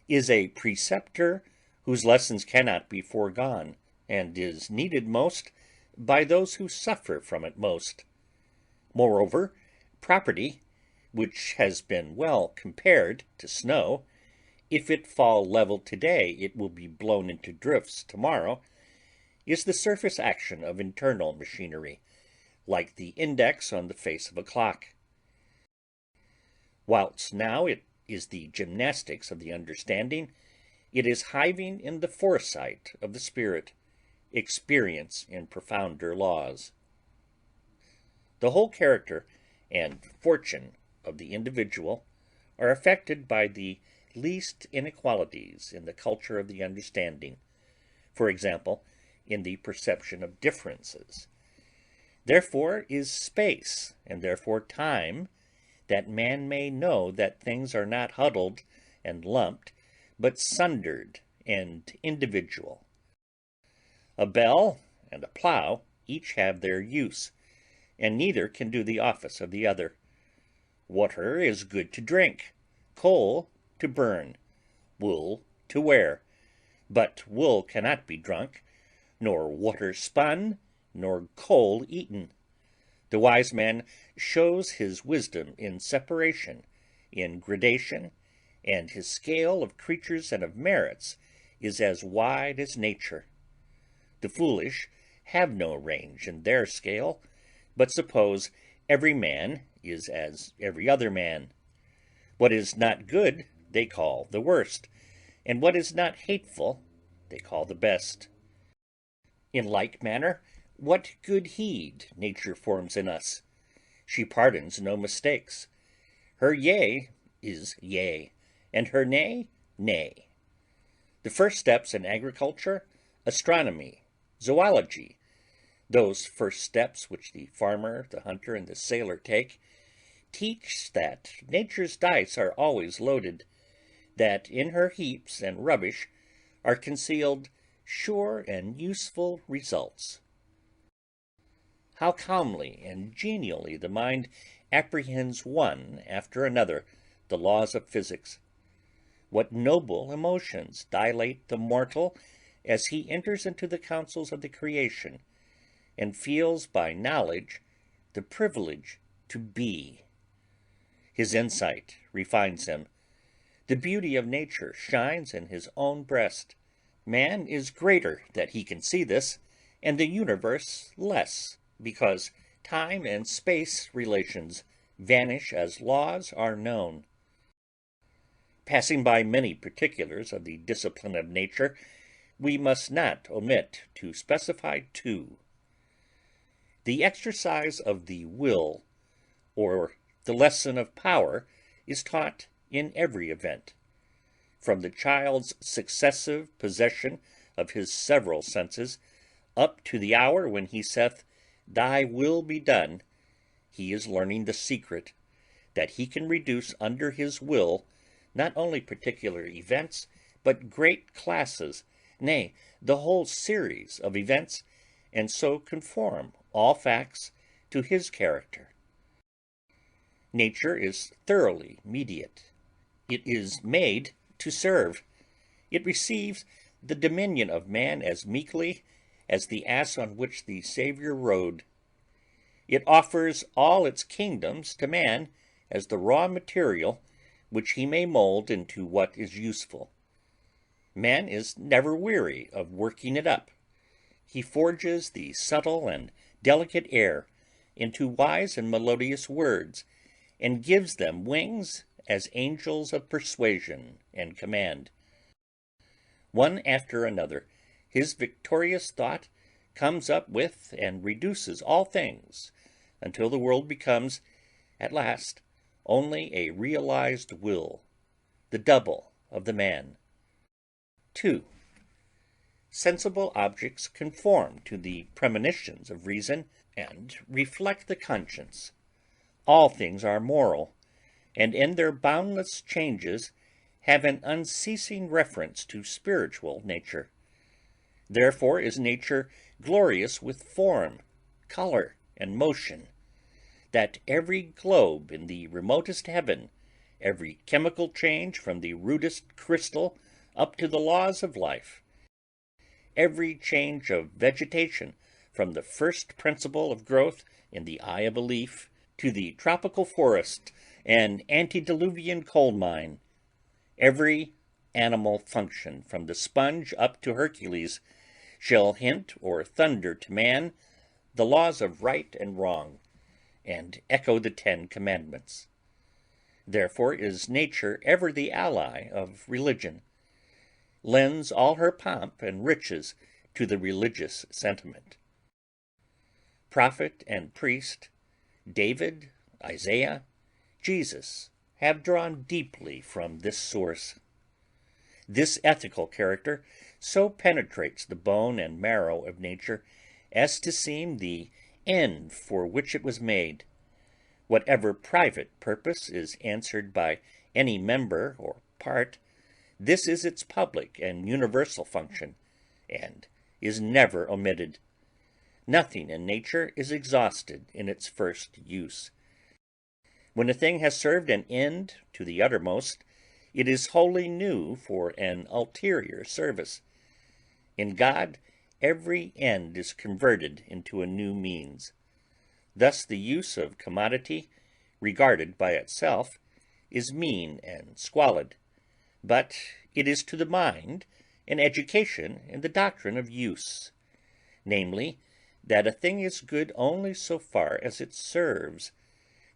is a preceptor whose lessons cannot be foregone, and is needed most by those who suffer from it most. Moreover, property, which has been well compared to snow, if it fall level today it will be blown into drifts tomorrow, is the surface action of internal machinery, like the index on the face of a clock. Whilst now it is the gymnastics of the understanding, it is hiving in the foresight of the spirit, experience in profounder laws. The whole character and fortune of the individual are affected by the least inequalities in the culture of the understanding, for example, in the perception of differences. Therefore is space, and therefore time, that man may know that things are not huddled and lumped, but sundered and individual. A bell and a plough each have their use, and neither can do the office of the other. Water is good to drink, coal to burn, wool to wear, but wool cannot be drunk, nor water spun, nor coal eaten. The wise man shows his wisdom in separation, in gradation, and his scale of creatures and of merits is as wide as nature. The foolish have no range in their scale, but suppose every man is as every other man. What is not good they call the worst, and what is not hateful they call the best. In like manner, what good heed nature forms in us! She pardons no mistakes. Her yea is yea, and her nay, nay. The first steps in agriculture, astronomy, zoology, those first steps which the farmer, the hunter, and the sailor take, teach that nature's dice are always loaded, that in her heaps and rubbish are concealed sure and useful results. How calmly and genially the mind apprehends one after another the laws of physics! What noble emotions dilate the mortal as he enters into the counsels of the creation, and feels by knowledge the privilege to be! His insight refines him. The beauty of nature shines in his own breast. Man is greater that he can see this, and the universe less, because time and space relations vanish as laws are known. Passing by many particulars of the discipline of nature, we must not omit to specify two. The exercise of the will, or the lesson of power, is taught in every event. From the child's successive possession of his several senses, up to the hour when he saith, Thy will be done, he is learning the secret, that he can reduce under his will not only particular events, but great classes, nay, the whole series of events, and so conform all facts to his character. Nature is thoroughly mediate. It is made to serve. It receives the dominion of man as meekly as the ass on which the Saviour rode. It offers all its kingdoms to man as the raw material which he may mold into what is useful. Man is never weary of working it up. He forges the subtle and delicate air into wise and melodious words, and gives them wings as angels of persuasion and command. One after another, his victorious thought comes up with and reduces all things, until the world becomes, at last, only a realized will, the double of the man. 2. Sensible objects conform to the premonitions of reason and reflect the conscience. All things are moral, and in their boundless changes have an unceasing reference to spiritual nature. Therefore is nature glorious with form, color, and motion, that every globe in the remotest heaven, every chemical change from the rudest crystal up to the laws of life, every change of vegetation from the first principle of growth in the eye of a leaf to the tropical forest and antediluvian coal mine, every animal function from the sponge up to Hercules, shall hint or thunder to man the laws of right and wrong, and echo the 10 Commandments. Therefore is nature ever the ally of religion, lends all her pomp and riches to the religious sentiment. Prophet and priest, David, Isaiah, Jesus, have drawn deeply from this source. This ethical character so penetrates the bone and marrow of nature as to seem the end for which it was made. Whatever private purpose is answered by any member or part, this is its public and universal function, and is never omitted. Nothing in nature is exhausted in its first use. When a thing has served an end to the uttermost, it is wholly new for an ulterior service. In God, every end is converted into a new means. Thus the use of commodity, regarded by itself, is mean and squalid, but it is to the mind an education in the doctrine of use, namely, that a thing is good only so far as it serves,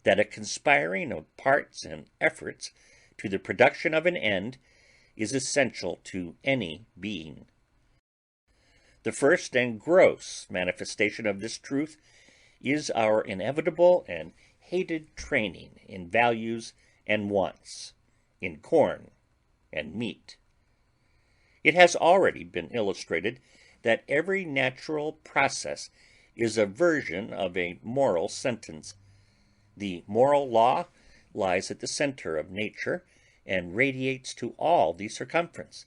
that a conspiring of parts and efforts to the production of an end is essential to any being. The first and gross manifestation of this truth is our inevitable and hated training in values and wants, in corn and meat. It has already been illustrated that every natural process is a version of a moral sentence. The moral law lies at the center of nature and radiates to all the circumference.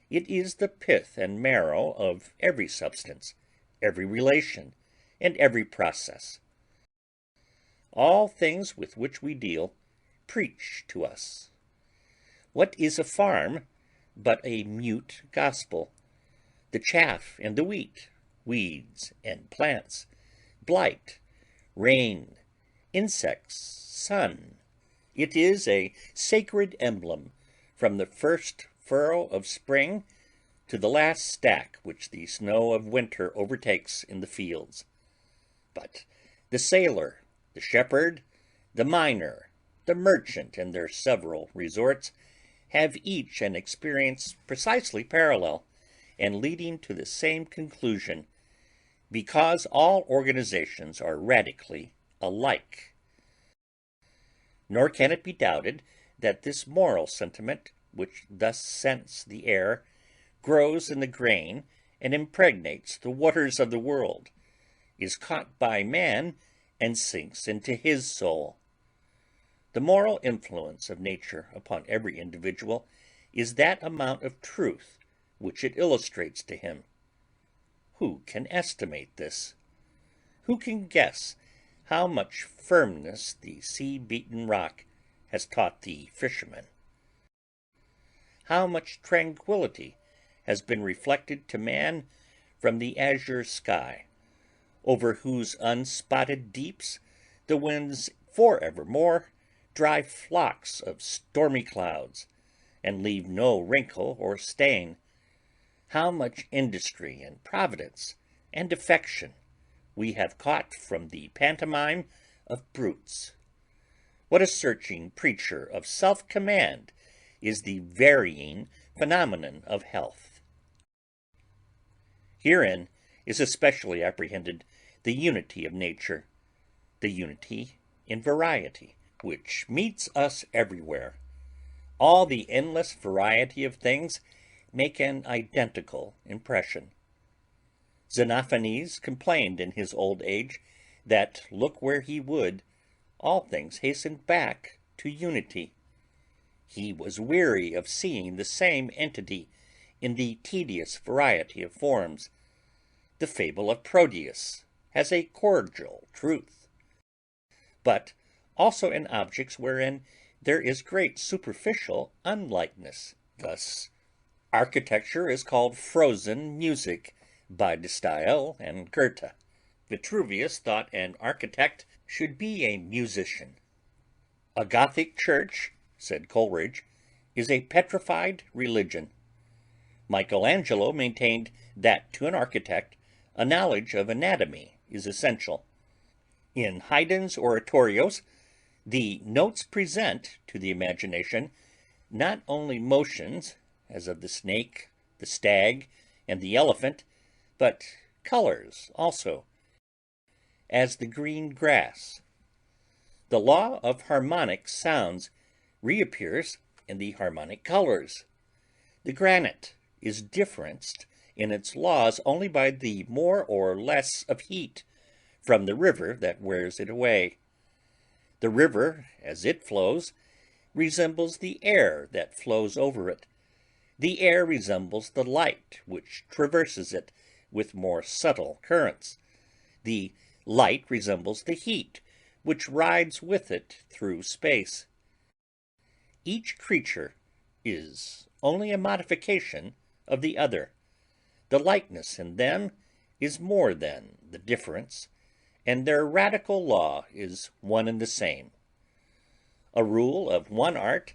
It is the pith and marrow of every substance, every relation, and every process. All things with which we deal preach to us. What is a farm but a mute gospel? The chaff and the wheat, weeds and plants, blight, rain, insects, sun. It is a sacred emblem from the first furrow of spring to the last stack which the snow of winter overtakes in the fields. But the sailor, the shepherd, the miner, the merchant in their several resorts have each an experience precisely parallel and leading to the same conclusion, because all organizations are radically alike. Nor can it be doubted that this moral sentiment, which thus scents the air, grows in the grain and impregnates the waters of the world, is caught by man and sinks into his soul. The moral influence of nature upon every individual is that amount of truth which it illustrates to him. Who can estimate this? Who can guess how much firmness the sea-beaten rock has taught the fisherman? How much tranquillity has been reflected to man from the azure sky, over whose unspotted deeps the winds forevermore drive flocks of stormy clouds, and leave no wrinkle or stain. How much industry and providence and affection we have caught from the pantomime of brutes. What a searching preacher of self-command is the varying phenomenon of health. Herein is especially apprehended the unity of nature, the unity in variety, which meets us everywhere. All the endless variety of things make an identical impression. Xenophanes complained in his old age that, look where he would, all things hastened back to unity. He was weary of seeing the same entity in the tedious variety of forms. The fable of Proteus has a cordial truth, but also in objects wherein there is great superficial unlikeness. Thus, architecture is called frozen music by De Stael and Goethe. Vitruvius thought an architect should be a musician. A Gothic church, said Coleridge, is a petrified religion. Michelangelo maintained that to an architect a knowledge of anatomy is essential. In Haydn's oratorios, the notes present to the imagination not only motions, as of the snake, the stag, and the elephant, but colors also, as the green grass. The law of harmonic sounds reappears in the harmonic colors. The granite is differenced in its laws only by the more or less of heat from the river that wears it away. The river, as it flows, resembles the air that flows over it. The air resembles the light which traverses it with more subtle currents. The light resembles the heat which rides with it through space. Each creature is only a modification of the other. The likeness in them is more than the difference, and their radical law is one and the same. A rule of one art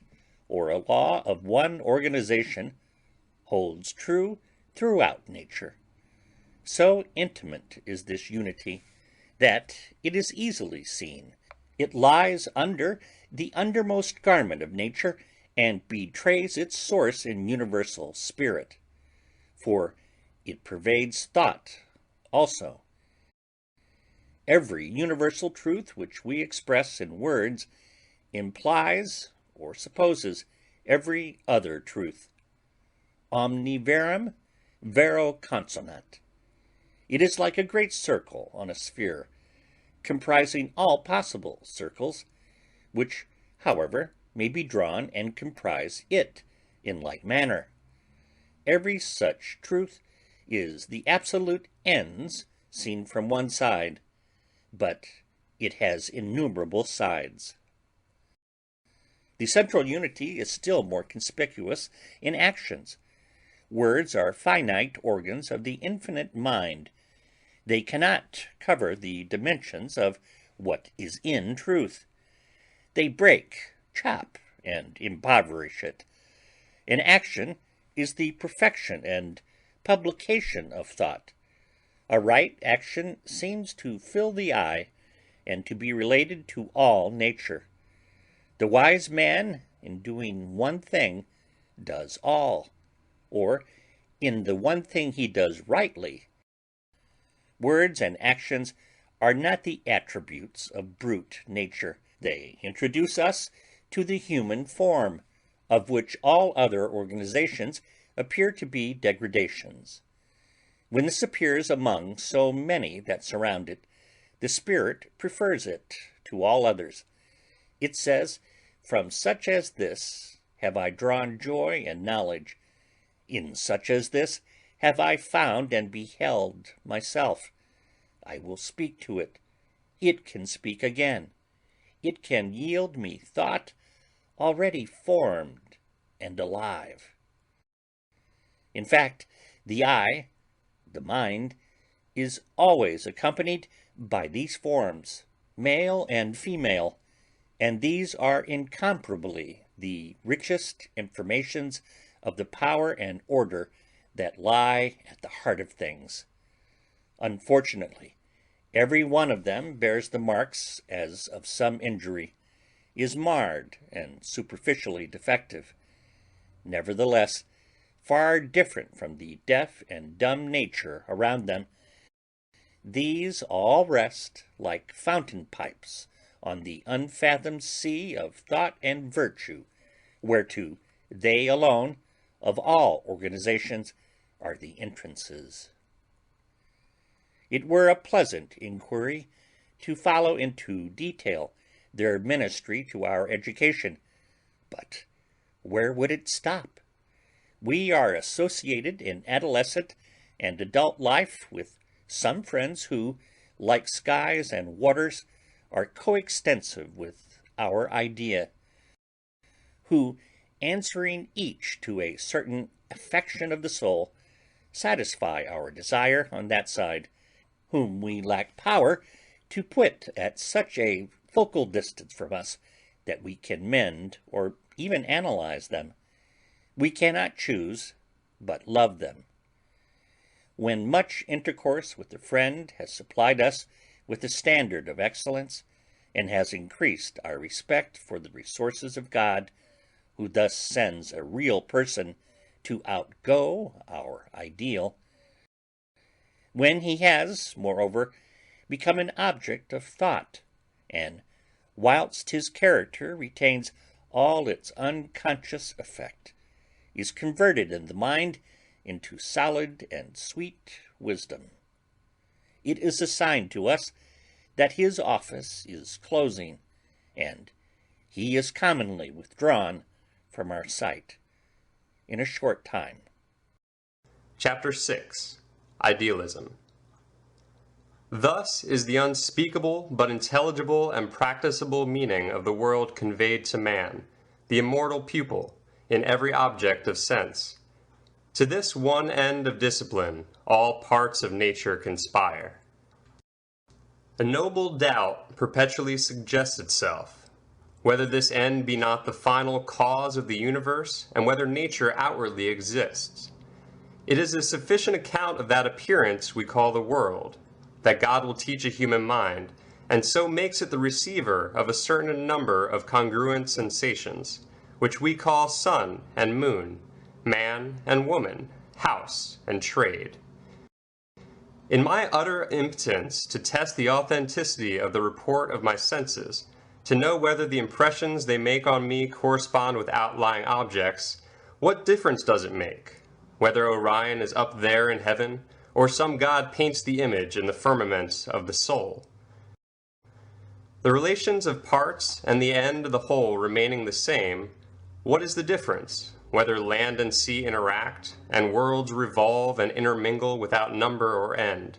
or a law of one organization holds true throughout nature. So intimate is this unity that it is easily seen. It lies under the undermost garment of nature and betrays its source in universal spirit, for it pervades thought also. Every universal truth which we express in words implies or supposes every other truth. Omni verum vero consonant. It is like a great circle on a sphere, comprising all possible circles, which, however, may be drawn and comprise it in like manner. Every such truth is the absolute ends seen from one side, but it has innumerable sides. The central unity is still more conspicuous in actions. Words are finite organs of the infinite mind. They cannot cover the dimensions of what is in truth. They break, chop, and impoverish it. An action is the perfection and publication of thought. A right action seems to fill the eye and to be related to all nature. The wise man, in doing one thing, does all, or in the one thing he does rightly. Words and actions are not the attributes of brute nature. They introduce us to the human form, of which all other organizations appear to be degradations. When this appears among so many that surround it, the spirit prefers it to all others. It says, "From such as this have I drawn joy and knowledge. In such as this have I found and beheld myself. I will speak to it. It can speak again. It can yield me thought already formed and alive." In fact, the eye, the mind, is always accompanied by these forms, male and female, and these are incomparably the richest informations of the power and order that lie at the heart of things. Unfortunately, every one of them bears the marks as of some injury, is marred and superficially defective. Nevertheless, far different from the deaf and dumb nature around them, these all rest like fountain pipes on the unfathomed sea of thought and virtue, whereto they alone, of all organizations, are the entrances. It were a pleasant inquiry to follow into detail their ministry to our education, but where would it stop? We are associated in adolescent and adult life with some friends who, like skies and waters, are coextensive with our idea, who, answering each to a certain affection of the soul, satisfy our desire on that side, whom we lack power to put at such a focal distance from us that we can mend or even analyze them. We cannot choose but love them. When much intercourse with a friend has supplied us with a standard of excellence, and has increased our respect for the resources of God, who thus sends a real person to outgo our ideal, when he has, moreover, become an object of thought, and whilst his character retains all its unconscious effect, is converted in the mind into solid and sweet wisdom, it is assigned to us that his office is closing, and he is commonly withdrawn from our sight in a short time. Chapter 6. Idealism. Thus is the unspeakable but intelligible and practicable meaning of the world conveyed to man, the immortal pupil, in every object of sense. To this one end of discipline all parts of nature conspire. A noble doubt perpetually suggests itself, whether this end be not the final cause of the universe, and whether nature outwardly exists. It is a sufficient account of that appearance we call the world, that God will teach a human mind, and so makes it the receiver of a certain number of congruent sensations, which we call sun and moon, man and woman, house and trade. In my utter impotence to test the authenticity of the report of my senses, to know whether the impressions they make on me correspond with outlying objects, what difference does it make, whether Orion is up there in heaven, or some god paints the image in the firmament of the soul? The relations of parts and the end of the whole remaining the same, what is the difference, whether land and sea interact, and worlds revolve and intermingle without number or end,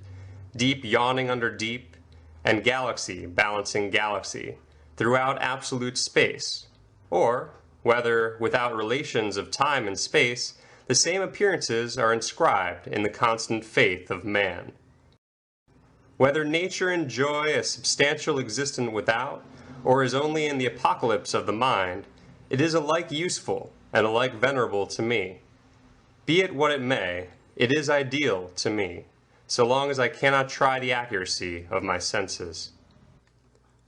deep yawning under deep, and galaxy balancing galaxy, throughout absolute space, or whether, without relations of time and space, the same appearances are inscribed in the constant faith of man. Whether nature enjoy a substantial existence without, or is only in the apocalypse of the mind, it is alike useful and alike venerable to me. Be it what it may, it is ideal to me, so long as I cannot try the accuracy of my senses.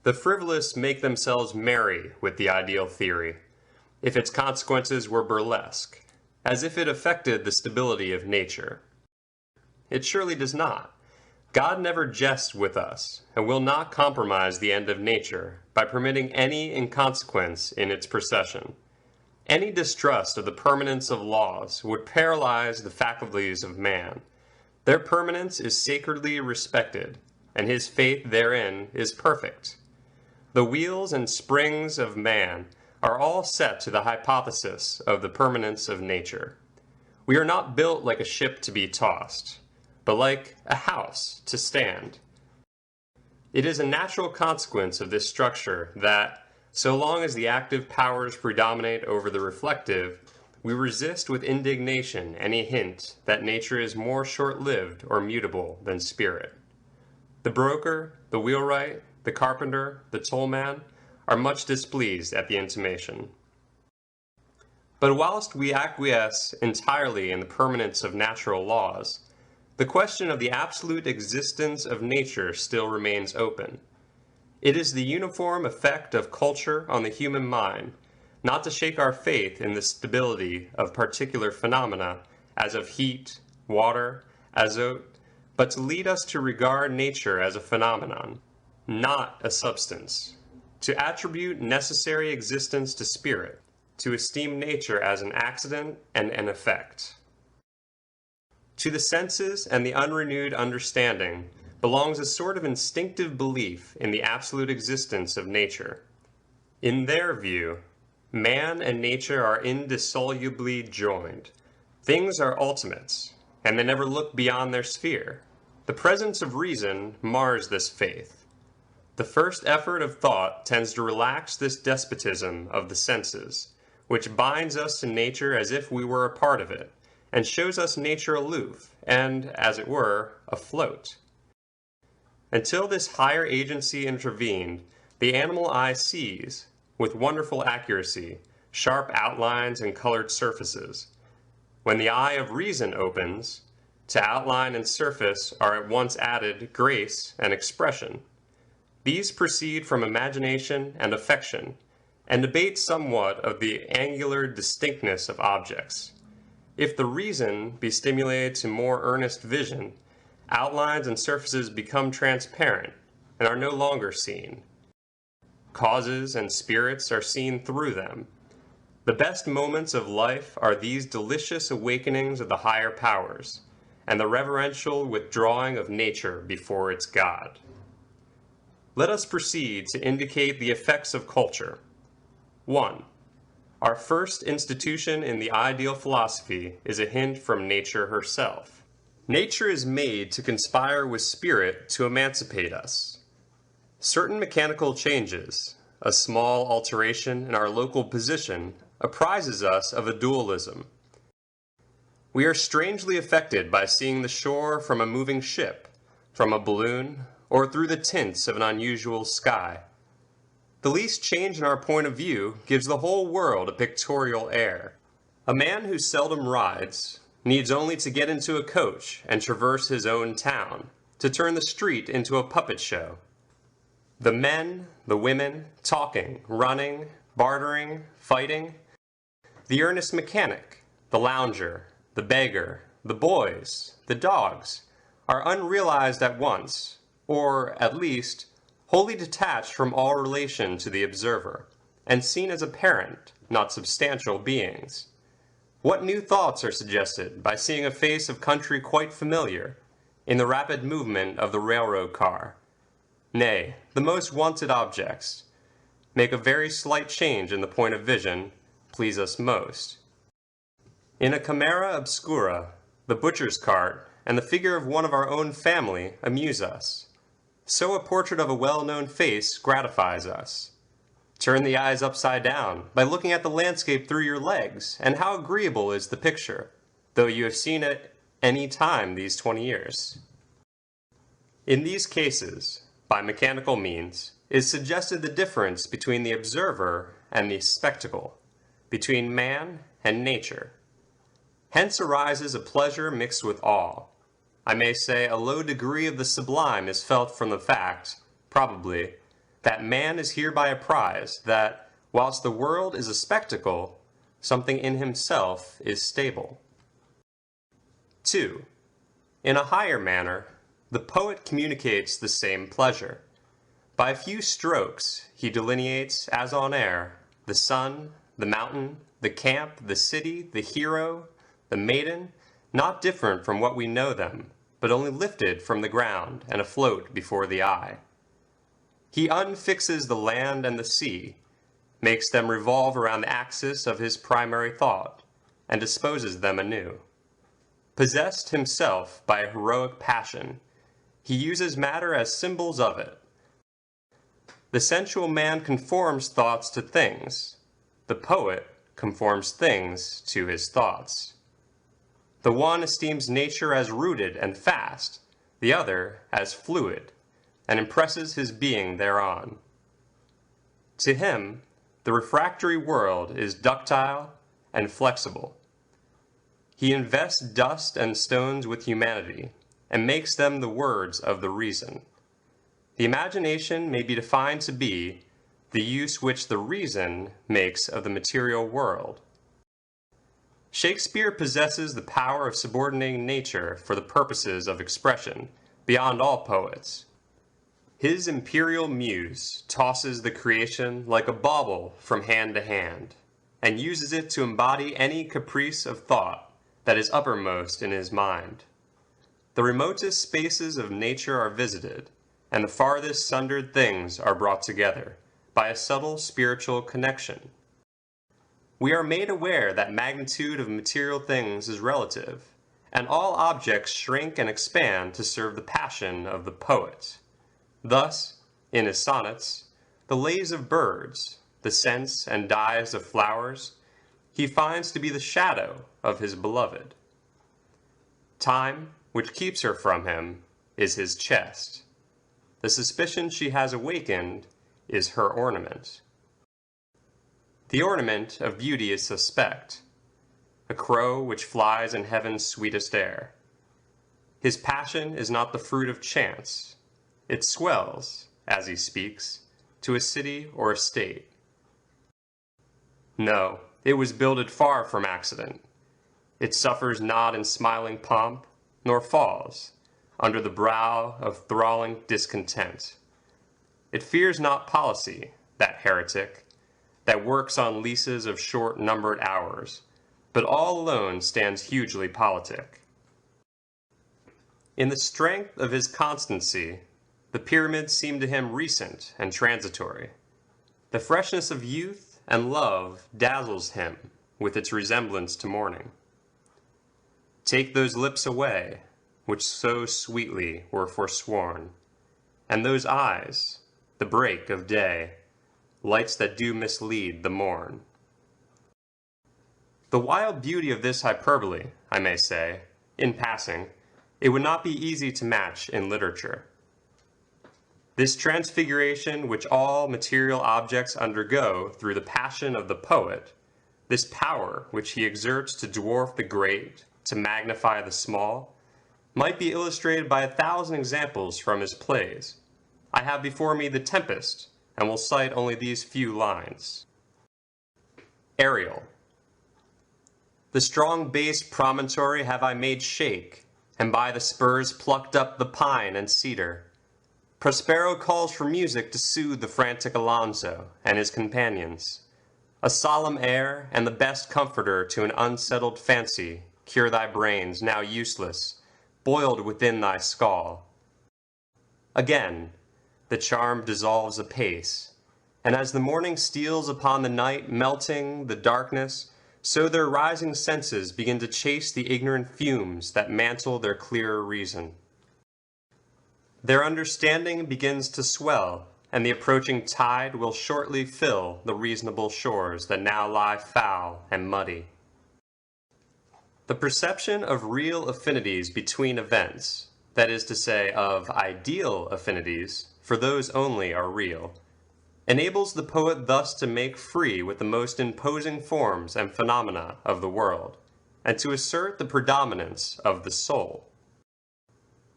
The frivolous make themselves merry with the ideal theory, if its consequences were burlesque, as if it affected the stability of nature. It surely does not. God never jests with us, and will not compromise the end of nature by permitting any inconsequence in its procession. Any distrust of the permanence of laws would paralyze the faculties of man. Their permanence is sacredly respected, and his faith therein is perfect. The wheels and springs of man are all set to the hypothesis of the permanence of nature. We are not built like a ship to be tossed, but like a house to stand. It is a natural consequence of this structure that, so long as the active powers predominate over the reflective, we resist with indignation any hint that nature is more short-lived or mutable than spirit. The broker, the wheelwright, the carpenter, the tollman, are much displeased at the intimation. But whilst we acquiesce entirely in the permanence of natural laws, the question of the absolute existence of nature still remains open. It is the uniform effect of culture on the human mind, not to shake our faith in the stability of particular phenomena, as of heat, water, azote, but to lead us to regard nature as a phenomenon, not a substance, to attribute necessary existence to spirit, to esteem nature as an accident and an effect. To the senses and the unrenewed understanding belongs a sort of instinctive belief in the absolute existence of nature. In their view, man and nature are indissolubly joined. Things are ultimates, and they never look beyond their sphere. The presence of reason mars this faith. The first effort of thought tends to relax this despotism of the senses, which binds us to nature as if we were a part of it, and shows us nature aloof, and, as it were, afloat. Until this higher agency intervened, the animal eye sees, with wonderful accuracy, sharp outlines and colored surfaces. When the eye of reason opens, to outline and surface are at once added grace and expression. These proceed from imagination and affection, and debate somewhat of the angular distinctness of objects. If the reason be stimulated to more earnest vision, outlines and surfaces become transparent and are no longer seen. Causes and spirits are seen through them. The best moments of life are these delicious awakenings of the higher powers, and the reverential withdrawing of nature before its God. Let us proceed to indicate the effects of culture. 1. Our first institution in the ideal philosophy is a hint from nature herself. Nature is made to conspire with spirit to emancipate us. Certain mechanical changes, a small alteration in our local position, apprises us of a dualism. We are strangely affected by seeing the shore from a moving ship, from a balloon, or through the tints of an unusual sky. The least change in our point of view gives the whole world a pictorial air. A man who seldom rides needs only to get into a coach and traverse his own town, to turn the street into a puppet show. The men, the women, talking, running, bartering, fighting, the earnest mechanic, the lounger, the beggar, the boys, the dogs, are unrealized at once, or, at least, wholly detached from all relation to the observer, and seen as apparent, not substantial beings. What new thoughts are suggested by seeing a face of country quite familiar, in the rapid movement of the railroad car? Nay, the most wanted objects make a very slight change in the point of vision, please us most. In a camera obscura, the butcher's cart and the figure of one of our own family amuse us. So a portrait of a well-known face gratifies us. Turn the eyes upside down by looking at the landscape through your legs, and how agreeable is the picture, though you have seen it any time these 20 years. In these cases, by mechanical means, is suggested the difference between the observer and the spectacle, between man and nature. Hence arises a pleasure mixed with awe. I may say a low degree of the sublime is felt from the fact, probably, that man is hereby apprised that, whilst the world is a spectacle, something in himself is stable. 2. In a higher manner, the poet communicates the same pleasure. By a few strokes he delineates, as on air, the sun, the mountain, the camp, the city, the hero, the maiden, not different from what we know them, but only lifted from the ground and afloat before the eye. He unfixes the land and the sea, makes them revolve around the axis of his primary thought, and disposes them anew. Possessed himself by a heroic passion, he uses matter as symbols of it. The sensual man conforms thoughts to things. The poet conforms things to his thoughts. The one esteems nature as rooted and fast, the other as fluid, and impresses his being thereon. To him, the refractory world is ductile and flexible. He invests dust and stones with humanity, and makes them the words of the reason. The imagination may be defined to be the use which the reason makes of the material world. Shakespeare possesses the power of subordinating nature for the purposes of expression, beyond all poets. His imperial muse tosses the creation like a bauble from hand to hand, and uses it to embody any caprice of thought that is uppermost in his mind. The remotest spaces of nature are visited, and the farthest sundered things are brought together by a subtle spiritual connection. We are made aware that magnitude of material things is relative, and all objects shrink and expand to serve the passion of the poet. Thus, in his sonnets, the lays of birds, the scents and dyes of flowers, he finds to be the shadow of his beloved. Time, which keeps her from him, is his chest. The suspicion she has awakened is her ornament. The ornament of beauty is suspect, a crow which flies in heaven's sweetest air. His passion is not the fruit of chance. It swells, as he speaks, to a city or a state. No, it was builded far from accident. It suffers not in smiling pomp, nor falls under the brow of thralling discontent. It fears not policy, that heretic, that works on leases of short-numbered hours, but all alone stands hugely politic. In the strength of his constancy, The pyramids seem to him recent and transitory. The freshness of youth and love dazzles him with its resemblance to morning. Take those lips away, which so sweetly were forsworn, and those eyes, the break of day, lights that do mislead the morn. The wild beauty of this hyperbole, I may say, in passing, it would not be easy to match in literature. This transfiguration which all material objects undergo through the passion of the poet, this power which he exerts to dwarf the great, to magnify the small, might be illustrated by 1,000 examples from his plays. I have before me The Tempest, and will cite only these few lines. Ariel. The strong based promontory have I made shake, and by the spurs plucked up the pine and cedar. Prospero calls for music to soothe the frantic Alonso and his companions. A solemn air and the best comforter to an unsettled fancy cure thy brains, now useless, boiled within thy skull. Again, the charm dissolves apace, and as the morning steals upon the night, melting the darkness, so their rising senses begin to chase the ignorant fumes that mantle their clearer reason. Their understanding begins to swell, and the approaching tide will shortly fill the reasonable shores that now lie foul and muddy. The perception of real affinities between events, that is to say, of ideal affinities, for those only are real, enables the poet thus to make free with the most imposing forms and phenomena of the world, and to assert the predominance of the soul.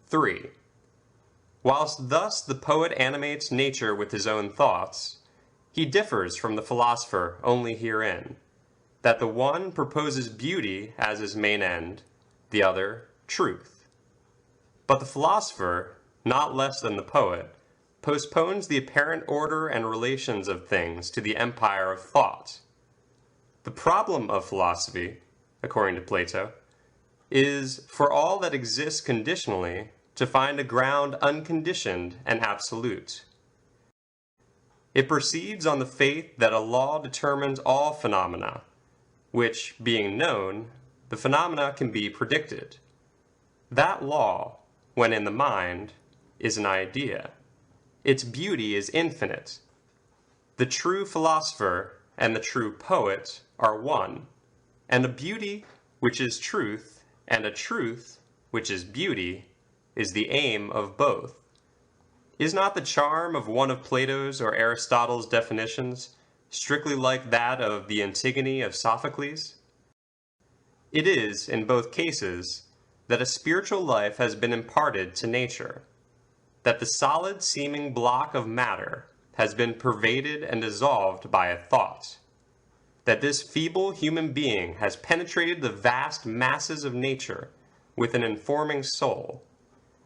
3. Whilst thus the poet animates nature with his own thoughts, he differs from the philosopher only herein, that the one proposes beauty as his main end, the other truth. But the philosopher, not less than the poet, postpones the apparent order and relations of things to the empire of thought. The problem of philosophy, according to Plato, is, for all that exists conditionally, to find a ground unconditioned and absolute. It proceeds on the faith that a law determines all phenomena, which, being known, the phenomena can be predicted. That law, when in the mind, is an idea. Its beauty is infinite. The true philosopher and the true poet are one, and a beauty which is truth, and a truth which is beauty, is the aim of both. Is not the charm of one of Plato's or Aristotle's definitions strictly like that of the Antigone of Sophocles? It is, in both cases, that a spiritual life has been imparted to nature, that the solid seeming block of matter has been pervaded and dissolved by a thought, that this feeble human being has penetrated the vast masses of nature with an informing soul,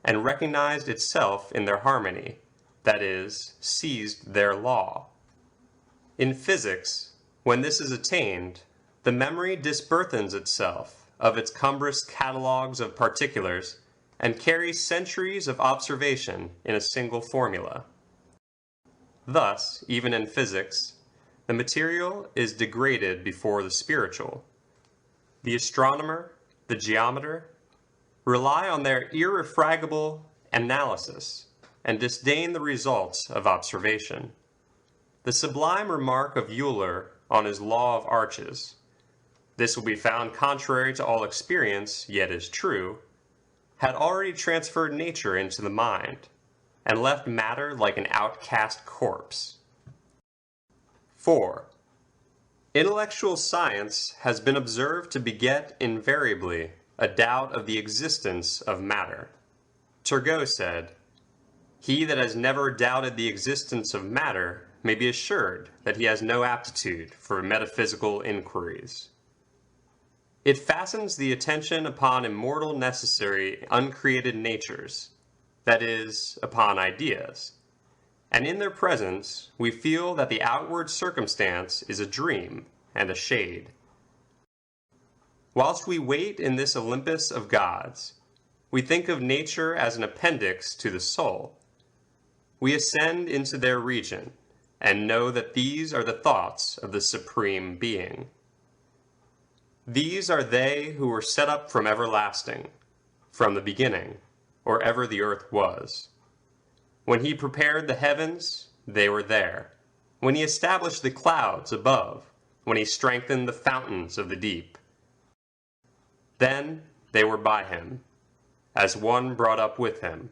and recognized itself in their harmony, that is, seized their law. In physics, when this is attained, the memory disburthens itself of its cumbrous catalogues of particulars and carries centuries of observation in a single formula. Thus, even in physics, the material is degraded before the spiritual. The astronomer, the geometer, rely on their irrefragable analysis and disdain the results of observation. The sublime remark of Euler on his law of arches, "This will be found contrary to all experience, yet is true," had already transferred nature into the mind, and left matter like an outcast corpse. 4. Intellectual science has been observed to beget invariably a doubt of the existence of matter. Turgot said, "He that has never doubted the existence of matter may be assured that he has no aptitude for metaphysical inquiries." It fastens the attention upon immortal necessary uncreated natures, that is, upon ideas, and in their presence we feel that the outward circumstance is a dream and a shade. Whilst we wait in this Olympus of gods, we think of nature as an appendix to the soul, we ascend into their region, and know that these are the thoughts of the Supreme Being. These are they who were set up from everlasting, from the beginning, or ever the earth was. When he prepared the heavens, they were there. When he established the clouds above, when he strengthened the fountains of the deep. Then they were by him, as one brought up with him.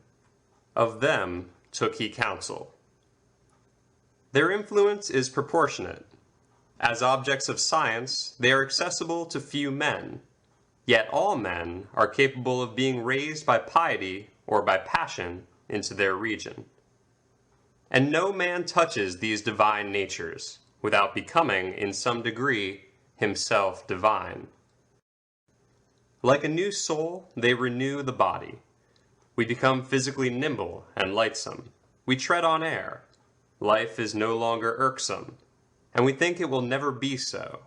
Of them took he counsel. Their influence is proportionate. As objects of science, they are accessible to few men, yet all men are capable of being raised by piety or by passion into their region. And no man touches these divine natures without becoming, in some degree, himself divine. Like a new soul, they renew the body. We become physically nimble and lightsome. We tread on air. Life is no longer irksome, and we think it will never be so.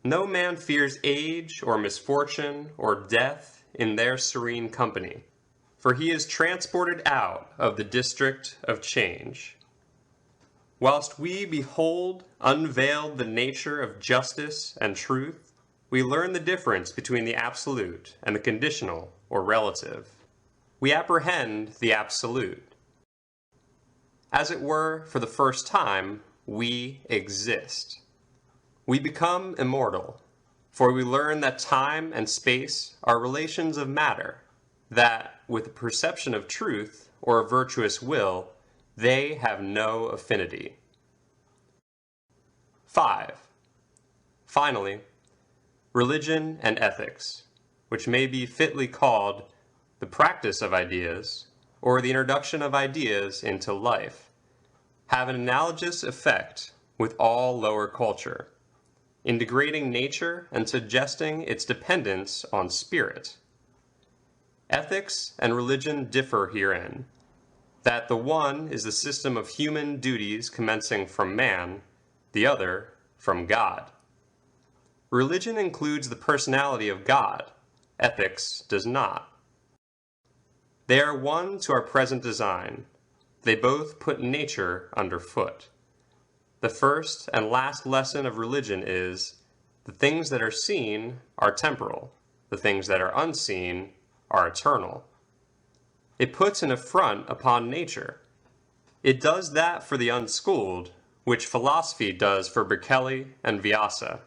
No man fears age or misfortune or death in their serene company, for he is transported out of the district of change. Whilst we behold unveiled the nature of justice and truth, we learn the difference between the absolute and the conditional or relative. We apprehend the absolute. As it were, for the first time, we exist. We become immortal, for we learn that time and space are relations of matter, that, with a perception of truth or a virtuous will, they have no affinity. 5. Finally, religion and ethics, which may be fitly called the practice of ideas, or the introduction of ideas into life, have an analogous effect with all lower culture, in degrading nature and suggesting its dependence on spirit. Ethics and religion differ herein, that the one is the system of human duties commencing from man, the other from God. Religion includes the personality of God, ethics does not. They are one to our present design. They both put nature underfoot. The first and last lesson of religion is, the things that are seen are temporal, the things that are unseen are eternal. It puts an affront upon nature. It does that for the unschooled, which philosophy does for Berkeley and Vyasa.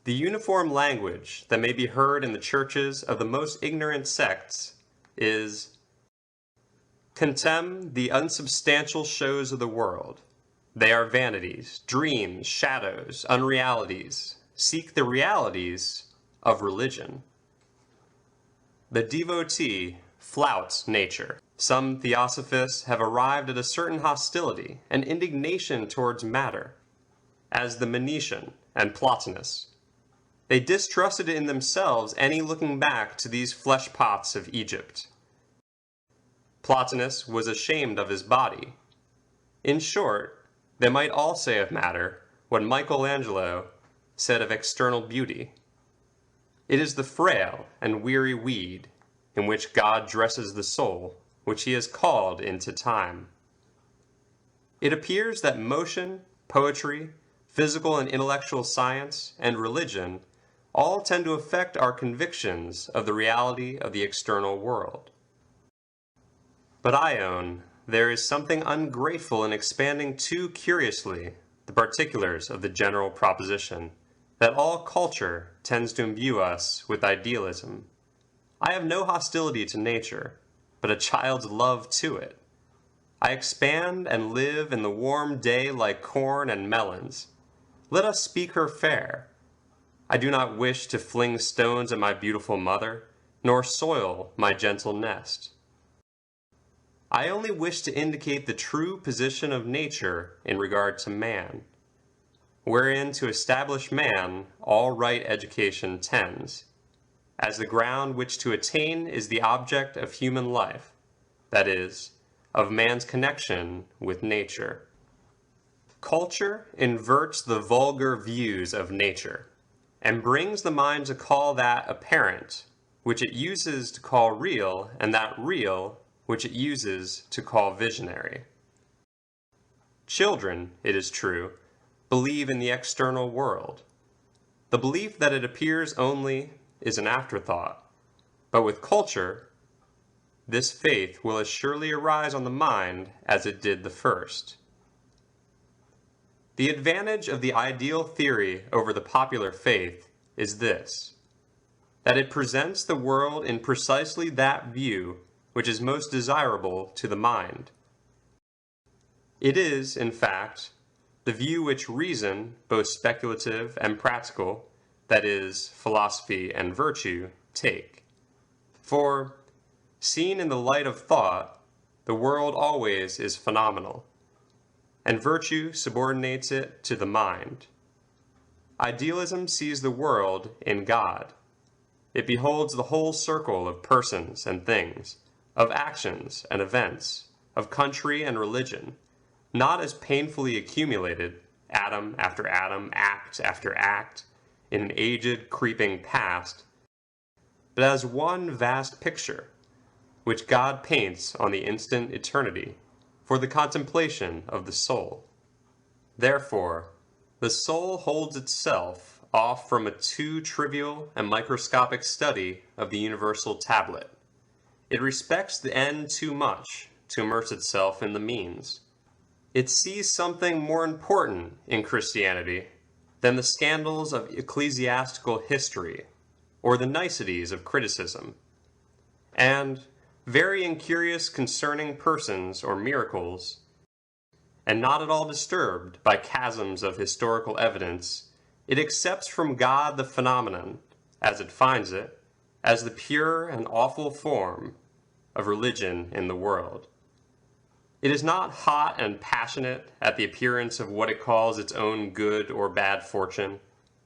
The uniform language that may be heard in the churches of the most ignorant sects is, contemn the unsubstantial shows of the world. They are vanities, dreams, shadows, unrealities. Seek the realities of religion. The devotee flouts nature. Some theosophists have arrived at a certain hostility and indignation towards matter, as the Manichean and Plotinus. They distrusted in themselves any looking back to these flesh pots of Egypt. Plotinus was ashamed of his body. In short, they might all say of matter what Michelangelo said of external beauty. It is the frail and weary weed in which God dresses the soul, which he has called into time. It appears that motion, poetry, physical and intellectual science, and religion all tend to affect our convictions of the reality of the external world. But I own there is something ungrateful in expanding too curiously the particulars of the general proposition, that all culture tends to imbue us with idealism. I have no hostility to nature, but a child's love to it. I expand and live in the warm day like corn and melons. Let us speak her fair. I do not wish to fling stones at my beautiful mother, nor soil my gentle nest. I only wish to indicate the true position of nature in regard to man, wherein to establish man all right education tends, as the ground which to attain is the object of human life, that is, of man's connection with nature. Culture inverts the vulgar views of nature, and brings the mind to call that apparent, which it uses to call real, and that real, which it uses to call visionary. Children, it is true, believe in the external world. The belief that it appears only is an afterthought, but with culture, this faith will as surely arise on the mind as it did the first. The advantage of the ideal theory over the popular faith is this, that it presents the world in precisely that view which is most desirable to the mind. It is, in fact, the view which reason, both speculative and practical, that is, philosophy and virtue, take. For, seen in the light of thought, the world always is phenomenal, and virtue subordinates it to the mind. Idealism sees the world in God. It beholds the whole circle of persons and things, of actions and events, of country and religion, not as painfully accumulated, atom after atom, act after act, in an aged, creeping past, but as one vast picture, which God paints on the instant eternity, for the contemplation of the soul. Therefore, the soul holds itself off from a too trivial and microscopic study of the universal tablet. It respects the end too much to immerse itself in the means. It sees something more important in Christianity than the scandals of ecclesiastical history or the niceties of criticism. And, very incurious concerning persons or miracles, and not at all disturbed by chasms of historical evidence, it accepts from God the phenomenon, as it finds it, as the pure and awful form of religion in the world. It is not hot and passionate at the appearance of what it calls its own good or bad fortune,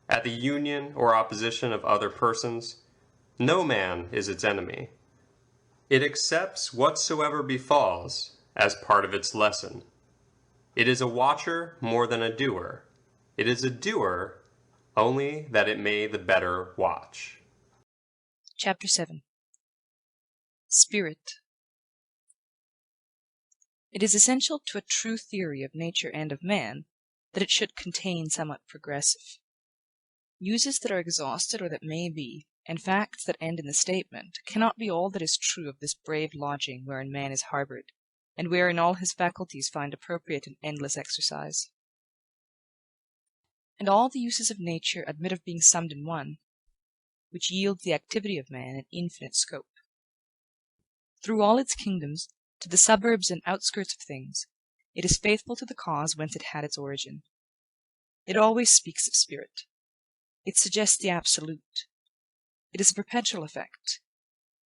at the union or opposition of other persons. No man is its enemy. It accepts whatsoever befalls as part of its lesson. It is a watcher more than a doer. It is a doer only that it may the better watch. Chapter 7. Spirit. It is essential to a true theory of nature and of man that it should contain somewhat progressive. Uses that are exhausted or that may be, and facts that end in the statement, cannot be all that is true of this brave lodging wherein man is harbored, and wherein all his faculties find appropriate and endless exercise. And all the uses of nature admit of being summed in one, which yields the activity of man an infinite scope. Through all its kingdoms, to the suburbs and outskirts of things, it is faithful to the cause whence it had its origin. It always speaks of spirit. It suggests the absolute. It is a perpetual effect.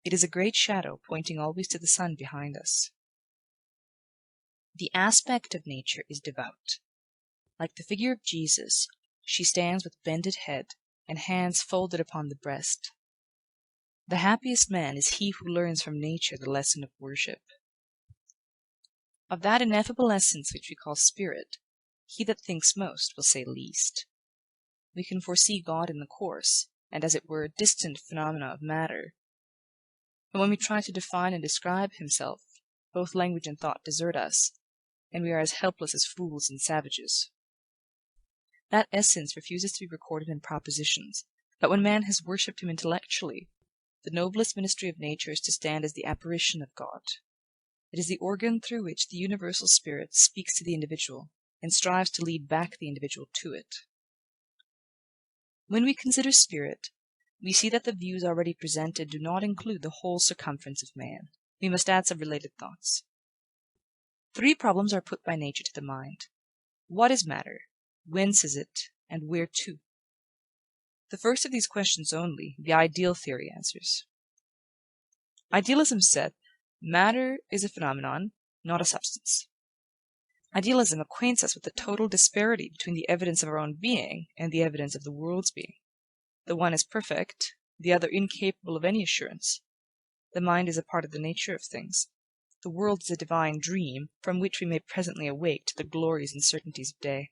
It is a great shadow pointing always to the sun behind us. The aspect of nature is devout. Like the figure of Jesus, she stands with bended head, and hands folded upon the breast. The happiest man is he who learns from nature the lesson of worship. Of that ineffable essence which we call spirit, he that thinks most will say least. We can foresee God in the coarse, and as it were distant phenomena of matter. But when we try to define and describe himself, both language and thought desert us, and we are as helpless as fools and savages. That essence refuses to be recorded in propositions, but when man has worshipped him intellectually, the noblest ministry of nature is to stand as the apparition of God. It is the organ through which the universal spirit speaks to the individual, and strives to lead back the individual to it. When we consider spirit, we see that the views already presented do not include the whole circumference of man. We must add some related thoughts. 3 problems are put by nature to the mind. What is matter? Whence is it? And where to? The first of these questions only, the ideal theory answers. Idealism said, matter is a phenomenon, not a substance. Idealism acquaints us with the total disparity between the evidence of our own being and the evidence of the world's being. The one is perfect, the other incapable of any assurance. The mind is a part of the nature of things. The world is a divine dream, from which we may presently awake to the glories and certainties of day.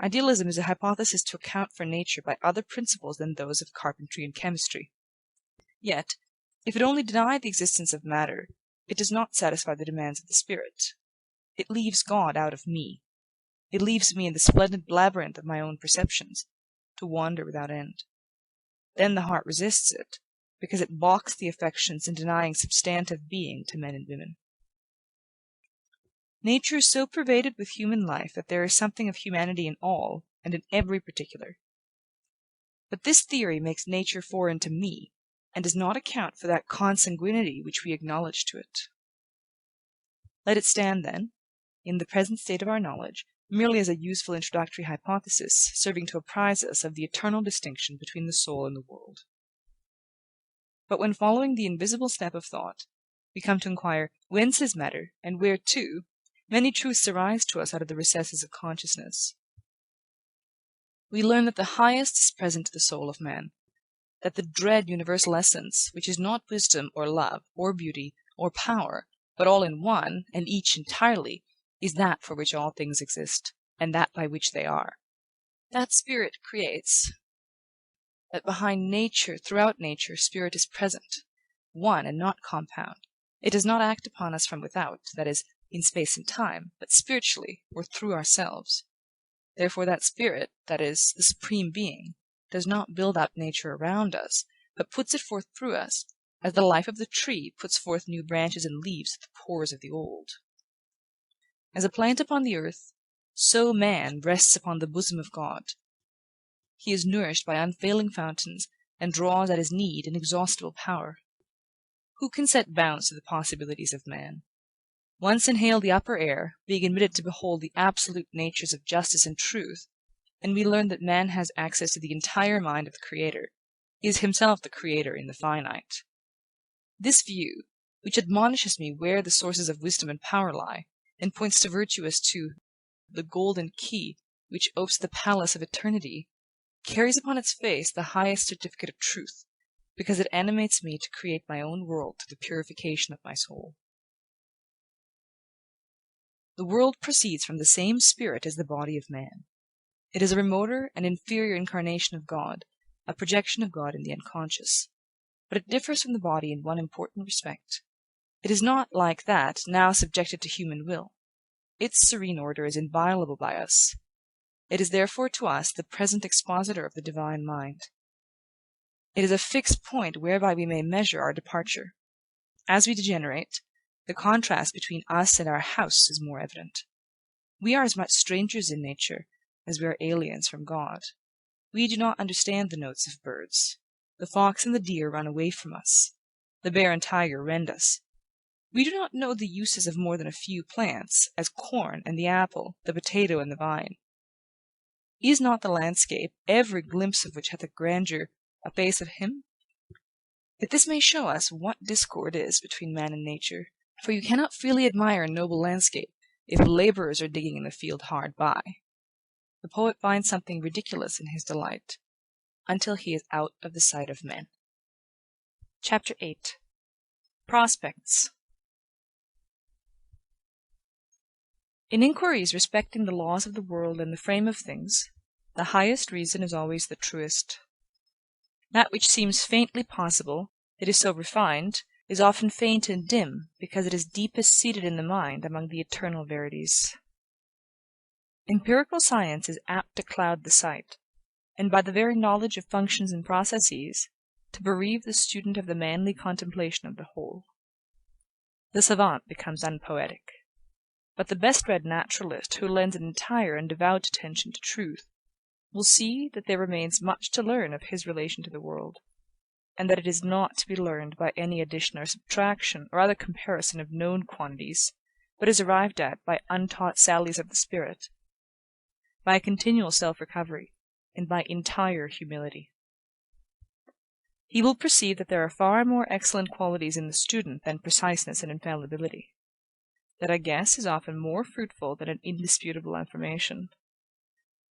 Idealism is a hypothesis to account for nature by other principles than those of carpentry and chemistry. Yet, If it only deny the existence of matter, it does not satisfy the demands of the spirit. It leaves God out of me. It leaves me in the splendid labyrinth of my own perceptions, to wander without end. Then the heart resists it, because it balks the affections in denying substantive being to men and women. Nature is so pervaded with human life that there is something of humanity in all, and in every particular. But this theory makes nature foreign to me, and does not account for that consanguinity which we acknowledge to it. Let it stand, then, in the present state of our knowledge, merely as a useful introductory hypothesis, serving to apprise us of the eternal distinction between the soul and the world. But when following the invisible step of thought, we come to inquire whence is matter, and where to, many truths arise to us out of the recesses of consciousness. We learn that the highest is present to the soul of man, that the dread universal essence, which is not wisdom or love or beauty or power, but all in one, and each entirely, is that for which all things exist, and that by which they are. That spirit creates. That behind nature, throughout nature, spirit is present, one and not compound. It does not act upon us from without, that is, in space and time, but spiritually, or through ourselves. Therefore that spirit, that is, the Supreme Being, does not build up nature around us, but puts it forth through us, as the life of the tree puts forth new branches and leaves at the pores of the old. As a plant upon the earth, so man rests upon the bosom of God. He is nourished by unfailing fountains, and draws at his need inexhaustible power. Who can set bounds to the possibilities of man? Once inhale the upper air, being admitted to behold the absolute natures of justice and truth, and we learn that man has access to the entire mind of the Creator, is himself the Creator in the finite. This view, which admonishes me where the sources of wisdom and power lie, and points to virtue as to the golden key which opes the palace of eternity, carries upon its face the highest certificate of truth, because it animates me to create my own world through the purification of my soul. The world proceeds from the same spirit as the body of man. It is a remoter and inferior incarnation of God, a projection of God in the unconscious. But it differs from the body in one important respect. It is not, like that, now subjected to human will. Its serene order is inviolable by us. It is therefore to us the present expositor of the divine mind. It is a fixed point whereby we may measure our departure. As we degenerate, the contrast between us and our house is more evident. We are as much strangers in nature as we are aliens from God. We do not understand the notes of birds. The fox and the deer run away from us. The bear and tiger rend us. We do not know the uses of more than a few plants, as corn and the apple, the potato and the vine. Is not the landscape, every glimpse of which hath a grandeur, a face of him? Yet this may show us what discord is between man and nature, for you cannot freely admire a noble landscape, if labourers are digging in the field hard by. The poet finds something ridiculous in his delight, until he is out of the sight of men. Chapter 8. Prospects. In inquiries respecting the laws of the world and the frame of things, the highest reason is always the truest. That which seems faintly possible, it is so refined, is often faint and dim, because it is deepest seated in the mind among the eternal verities. Empirical science is apt to cloud the sight, and by the very knowledge of functions and processes, to bereave the student of the manly contemplation of the whole. The savant becomes unpoetic. But the best-read naturalist, who lends an entire and devout attention to truth, will see that there remains much to learn of his relation to the world, and that it is not to be learned by any addition or subtraction or other comparison of known quantities, but is arrived at by untaught sallies of the spirit, by a continual self-recovery, and by entire humility. He will perceive that there are far more excellent qualities in the student than preciseness and infallibility, that a guess is often more fruitful than an indisputable affirmation,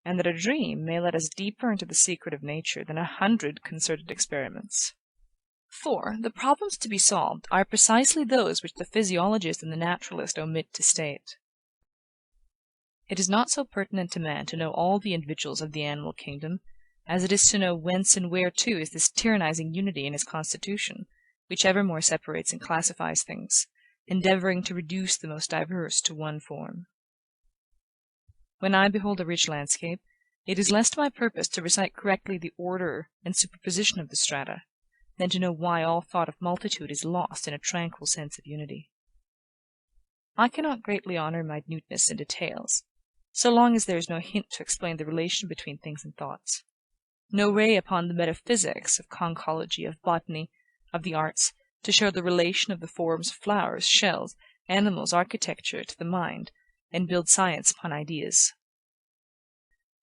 and that a dream may let us deeper into the secret of nature than 100 concerted experiments. For the problems to be solved are precisely those which the physiologist and the naturalist omit to state. It is not so pertinent to man to know all the individuals of the animal kingdom, as it is to know whence and where to is this tyrannizing unity in his constitution, which evermore separates and classifies things, endeavoring to reduce the most diverse to one form. When I behold a rich landscape, it is less to my purpose to recite correctly the order and superposition of the strata, than to know why all thought of multitude is lost in a tranquil sense of unity. I cannot greatly honor minuteness in details, so long as there is no hint to explain the relation between things and thoughts, no ray upon the metaphysics of conchology, of botany, of the arts, to show the relation of the forms of flowers, shells, animals, architecture, to the mind, and build science upon ideas.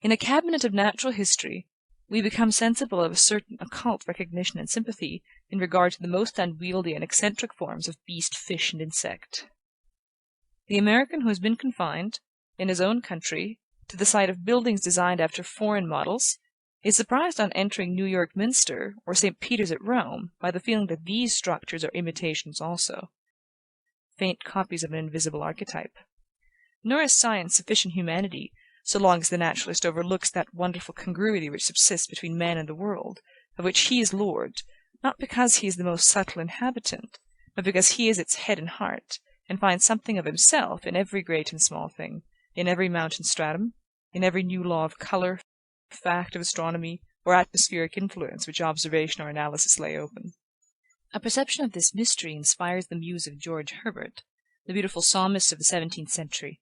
In a cabinet of natural history, we become sensible of a certain occult recognition and sympathy in regard to the most unwieldy and eccentric forms of beast, fish, and insect. The American who has been confined, in his own country, to the sight of buildings designed after foreign models, is surprised on entering New York Minster or St. Peter's at Rome by the feeling that these structures are imitations also, faint copies of an invisible archetype. Nor is science sufficient humanity, so long as the naturalist overlooks that wonderful congruity which subsists between man and the world, of which he is lord, not because he is the most subtle inhabitant, but because he is its head and heart, and finds something of himself in every great and small thing, in every mountain stratum, in every new law of color, fact of astronomy, or atmospheric influence which observation or analysis lay open. A perception of this mystery inspires the muse of George Herbert, the beautiful psalmist of the 17th century.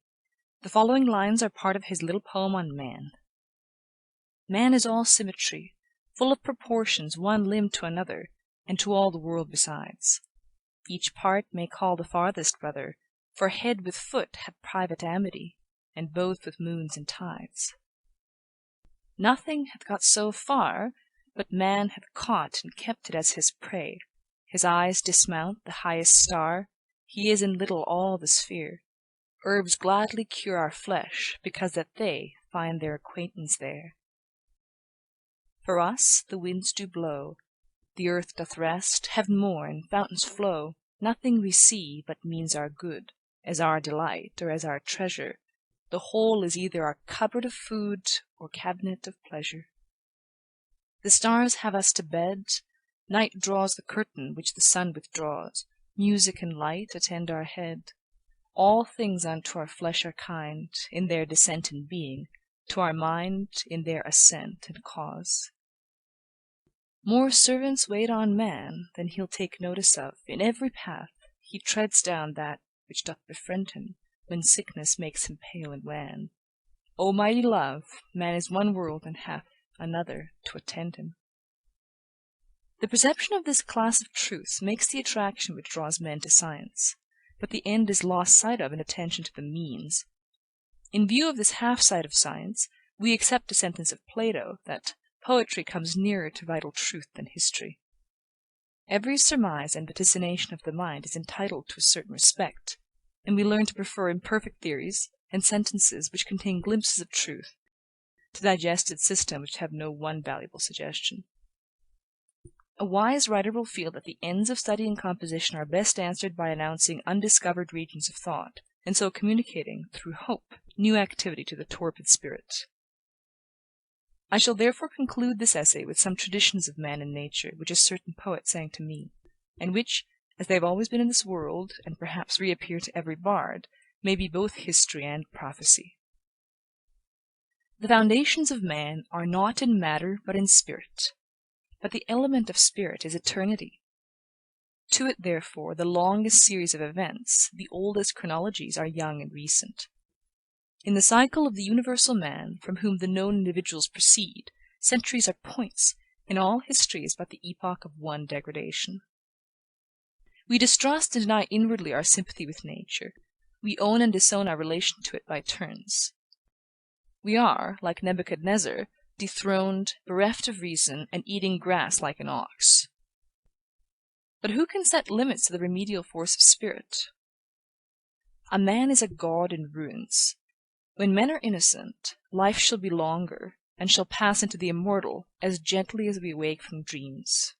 The following lines are part of his little poem on man. Man is all symmetry, full of proportions, one limb to another, and to all the world besides. Each part may call the farthest brother, for head with foot have private amity, and both with moons and tides. Nothing hath got so far, but man hath caught and kept it as his prey. His eyes dismount the highest star, he is in little all the sphere. Herbs gladly cure our flesh, because that they find their acquaintance there. For us the winds do blow, the earth doth rest, heaven mourn, fountains flow, nothing we see but means our good, as our delight, or as our treasure. The whole is either our cupboard of food, or cabinet of pleasure. The stars have us to bed, night draws the curtain which the sun withdraws, music and light attend our head. All things unto our flesh are kind, in their descent and being, to our mind in their ascent and cause. More servants wait on man than he'll take notice of, in every path he treads down that which doth befriend him, when sickness makes him pale and wan. O mighty love, man is one world and hath another to attend him. The perception of this class of truths makes the attraction which draws men to science, but the end is lost sight of in attention to the means. In view of this half sight of science, we accept a sentence of Plato, that poetry comes nearer to vital truth than history. Every surmise and vaticination of the mind is entitled to a certain respect, and we learn to prefer imperfect theories, and sentences which contain glimpses of truth, to digested systems which have no one valuable suggestion. A wise writer will feel that the ends of study and composition are best answered by announcing undiscovered regions of thought, and so communicating, through hope, new activity to the torpid spirit. I shall therefore conclude this essay with some traditions of man and nature, which a certain poet sang to me, and which, as they have always been in this world, and perhaps reappear to every bard, may be both history and prophecy. The foundations of man are not in matter but in spirit, but the element of spirit is eternity. To it, therefore, the longest series of events, the oldest chronologies, are young and recent. In the cycle of the universal man, from whom the known individuals proceed, centuries are points, and all history is but the epoch of one degradation. We distrust and deny inwardly our sympathy with nature. We own and disown our relation to it by turns. We are, like Nebuchadnezzar, dethroned, bereft of reason, and eating grass like an ox. But who can set limits to the remedial force of spirit? A man is a god in ruins. When men are innocent, life shall be longer, and shall pass into the immortal as gently as we awake from dreams.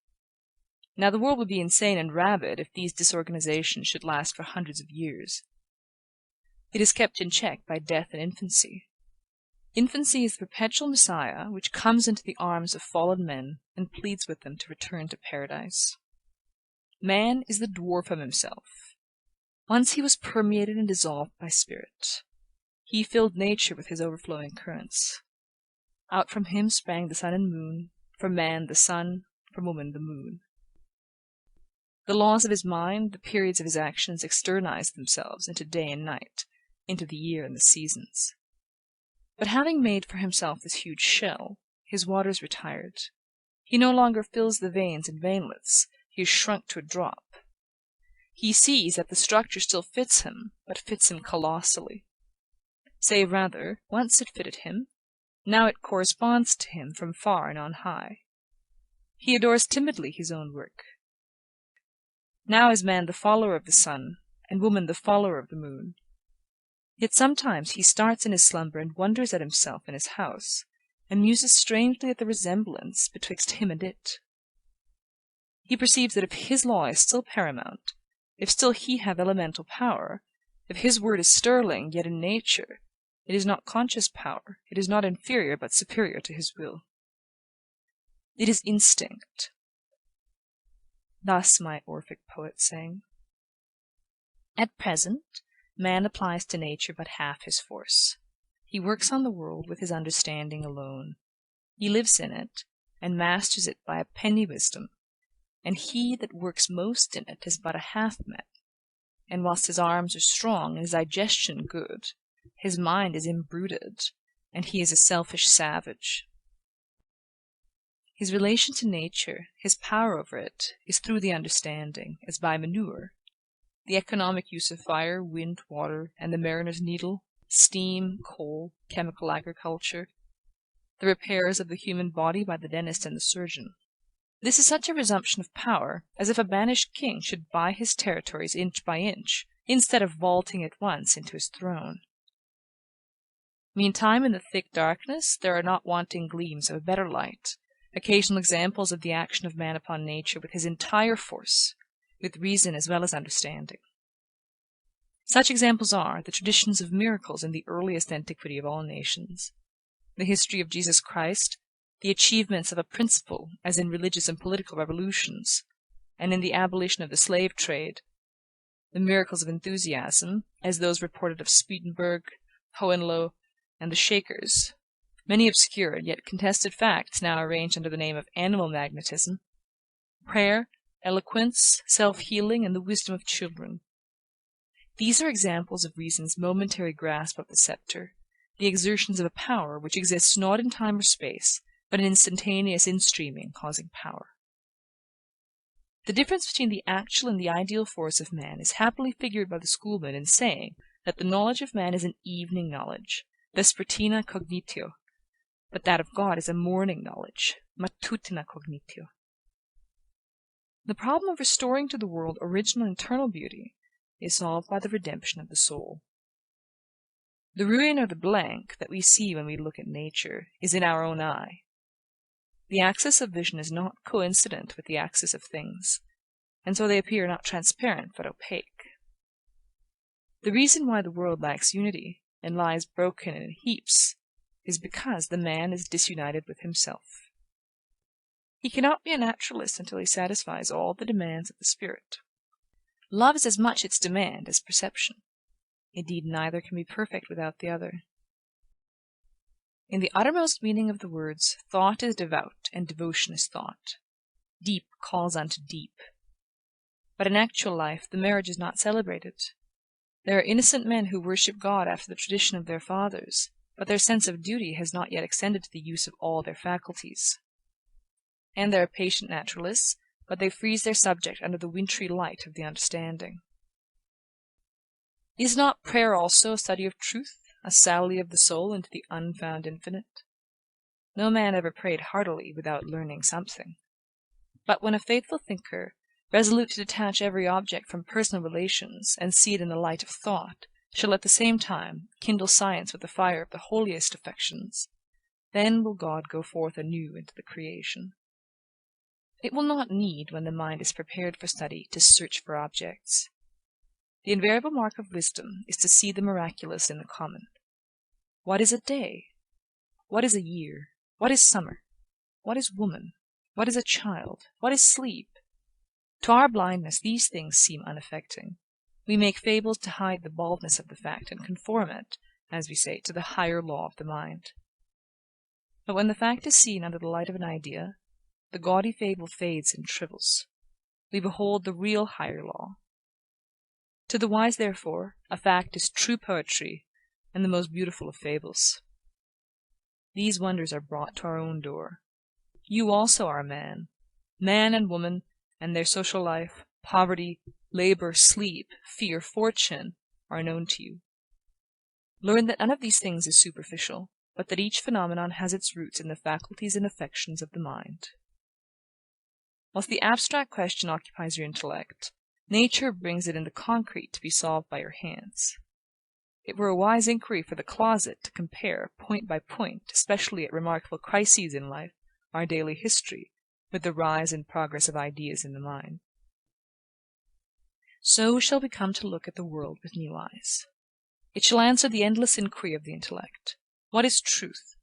Now the world would be insane and rabid if these disorganizations should last for hundreds of years. It is kept in check by death and infancy. Infancy is the perpetual Messiah which comes into the arms of fallen men and pleads with them to return to paradise. Man is the dwarf of himself. Once he was permeated and dissolved by spirit. He filled nature with his overflowing currents. Out from him sprang the sun and moon, from man the sun, from woman the moon. The laws of his mind, the periods of his actions externized themselves into day and night, into the year and the seasons. But having made for himself this huge shell, his waters retired. He no longer fills the veins and veinlets, he is shrunk to a drop. He sees that the structure still fits him, but fits him colossally. Say rather, once it fitted him, now it corresponds to him from far and on high. He adores timidly his own work. Now is man the follower of the sun, and woman the follower of the moon. Yet sometimes he starts in his slumber and wonders at himself in his house, and muses strangely at the resemblance betwixt him and it. He perceives that if his law is still paramount, if still he have elemental power, if his word is sterling, yet in nature, it is not conscious power, it is not inferior but superior to his will. It is instinct. Thus my Orphic poet sang. At present, man applies to nature but half his force. He works on the world with his understanding alone. He lives in it, and masters it by a penny wisdom, and he that works most in it is but a half-man, and whilst his arms are strong and his digestion good, his mind is imbruted, and he is a selfish savage. His relation to nature, his power over it, is through the understanding, as by manure. The economic use of fire, wind, water, and the mariner's needle, steam, coal, chemical agriculture, the repairs of the human body by the dentist and the surgeon. This is such a resumption of power, as if a banished king should buy his territories inch by inch, instead of vaulting at once into his throne. Meantime, in the thick darkness, there are not wanting gleams of a better light, occasional examples of the action of man upon nature with his entire force, with reason as well as understanding. Such examples are the traditions of miracles in the earliest antiquity of all nations, the history of Jesus Christ, the achievements of a principle, as in religious and political revolutions, and in the abolition of the slave trade, the miracles of enthusiasm, as those reported of Swedenborg, Hohenlohe, and the Shakers, many obscure and yet contested facts now arranged under the name of animal magnetism, prayer, eloquence, self-healing, and the wisdom of children. These are examples of reason's momentary grasp of the sceptre, the exertions of a power which exists not in time or space, but an instantaneous instreaming causing power. The difference between the actual and the ideal force of man is happily figured by the schoolmen in saying that the knowledge of man is an evening knowledge, vespertina cognitio, but that of God is a morning knowledge, matutina cognitio. The problem of restoring to the world original internal beauty is solved by the redemption of the soul. The ruin or the blank that we see when we look at nature is in our own eye. The axis of vision is not coincident with the axis of things, and so they appear not transparent but opaque. The reason why the world lacks unity, and lies broken in heaps, is because the man is disunited with himself. He cannot be a naturalist until he satisfies all the demands of the spirit. Love is as much its demand as perception. Indeed, neither can be perfect without the other. In the uttermost meaning of the words, thought is devout, and devotion is thought. Deep calls unto deep. But in actual life the marriage is not celebrated. There are innocent men who worship God after the tradition of their fathers, but their sense of duty has not yet extended to the use of all their faculties. And there are patient naturalists, but they freeze their subject under the wintry light of the understanding. Is not prayer also a study of truth, a sally of the soul into the unfound infinite? No man ever prayed heartily without learning something. But when a faithful thinker, resolute to detach every object from personal relations, and see it in the light of thought, shall at the same time kindle science with the fire of the holiest affections, then will God go forth anew into the creation. It will not need, when the mind is prepared for study, to search for objects. The invariable mark of wisdom is to see the miraculous in the common. What is a day? What is a year? What is summer? What is woman? What is a child? What is sleep? To our blindness these things seem unaffecting. We make fables to hide the baldness of the fact, and conform it, as we say, to the higher law of the mind. But when the fact is seen under the light of an idea, the gaudy fable fades and shrivels. We behold the real higher law. To the wise, therefore, a fact is true poetry, and the most beautiful of fables. These wonders are brought to our own door. You also are a man. Man and woman, and their social life, poverty, labor, sleep, fear, fortune, are known to you. Learn that none of these things is superficial, but that each phenomenon has its roots in the faculties and affections of the mind. Whilst the abstract question occupies your intellect, nature brings it into concrete to be solved by your hands. It were a wise inquiry for the closet to compare, point by point, especially at remarkable crises in life, our daily history, with the rise and progress of ideas in the mind. So shall we come to look at the world with new eyes. It shall answer the endless inquiry of the intellect, what is truth?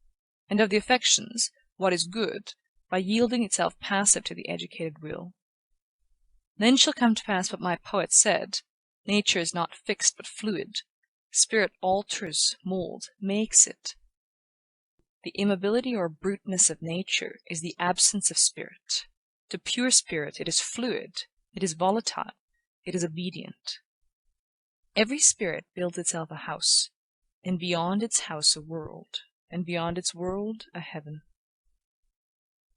And of the affections, what is good, by yielding itself passive to the educated will. Then shall come to pass what my poet said, nature is not fixed but fluid, spirit alters, moulds, makes it. The immobility or bruteness of nature is the absence of spirit. To pure spirit it is fluid, it is volatile, it is obedient. Every spirit builds itself a house, and beyond its house a world, and beyond its world a heaven.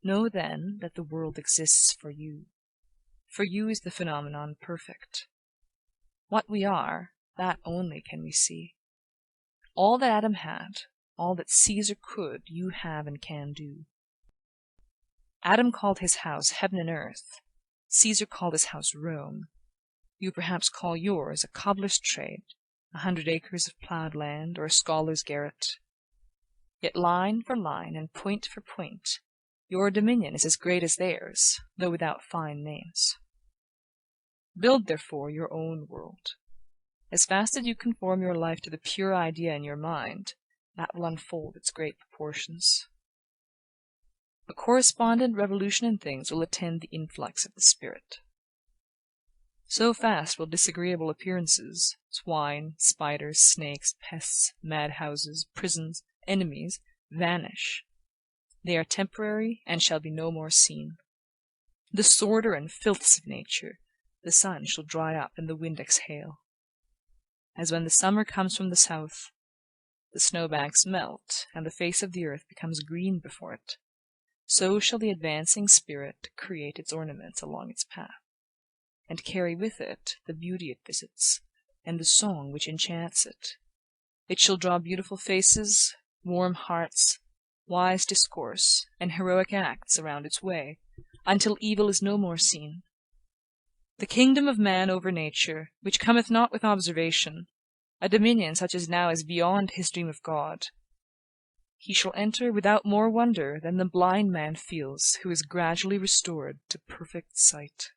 Know then that the world exists for you. For you is the phenomenon perfect. What we are, that only can we see. All that Adam had, all that Caesar could, you have and can do. Adam called his house heaven and earth. Caesar called his house Rome. You perhaps call yours a cobbler's trade, 100 acres of ploughed land, or a scholar's garret. Yet line for line, and point for point, your dominion is as great as theirs, though without fine names. Build, therefore, your own world. As fast as you conform your life to the pure idea in your mind, that will unfold its great proportions. A correspondent revolution in things will attend the influx of the spirit. So fast will disagreeable appearances, swine, spiders, snakes, pests, madhouses, prisons, enemies, vanish. They are temporary, and shall be no more seen. The sordor and filths of nature, the sun shall dry up, and the wind exhale. As when the summer comes from the south, the snowbanks melt, and the face of the earth becomes green before it, so shall the advancing spirit create its ornaments along its path, and carry with it the beauty it visits, and the song which enchants it. It shall draw beautiful faces, warm hearts, wise discourse, and heroic acts around its way, until evil is no more seen. The kingdom of man over nature, which cometh not with observation, a dominion such as now is beyond his dream of God, he shall enter without more wonder than the blind man feels who is gradually restored to perfect sight.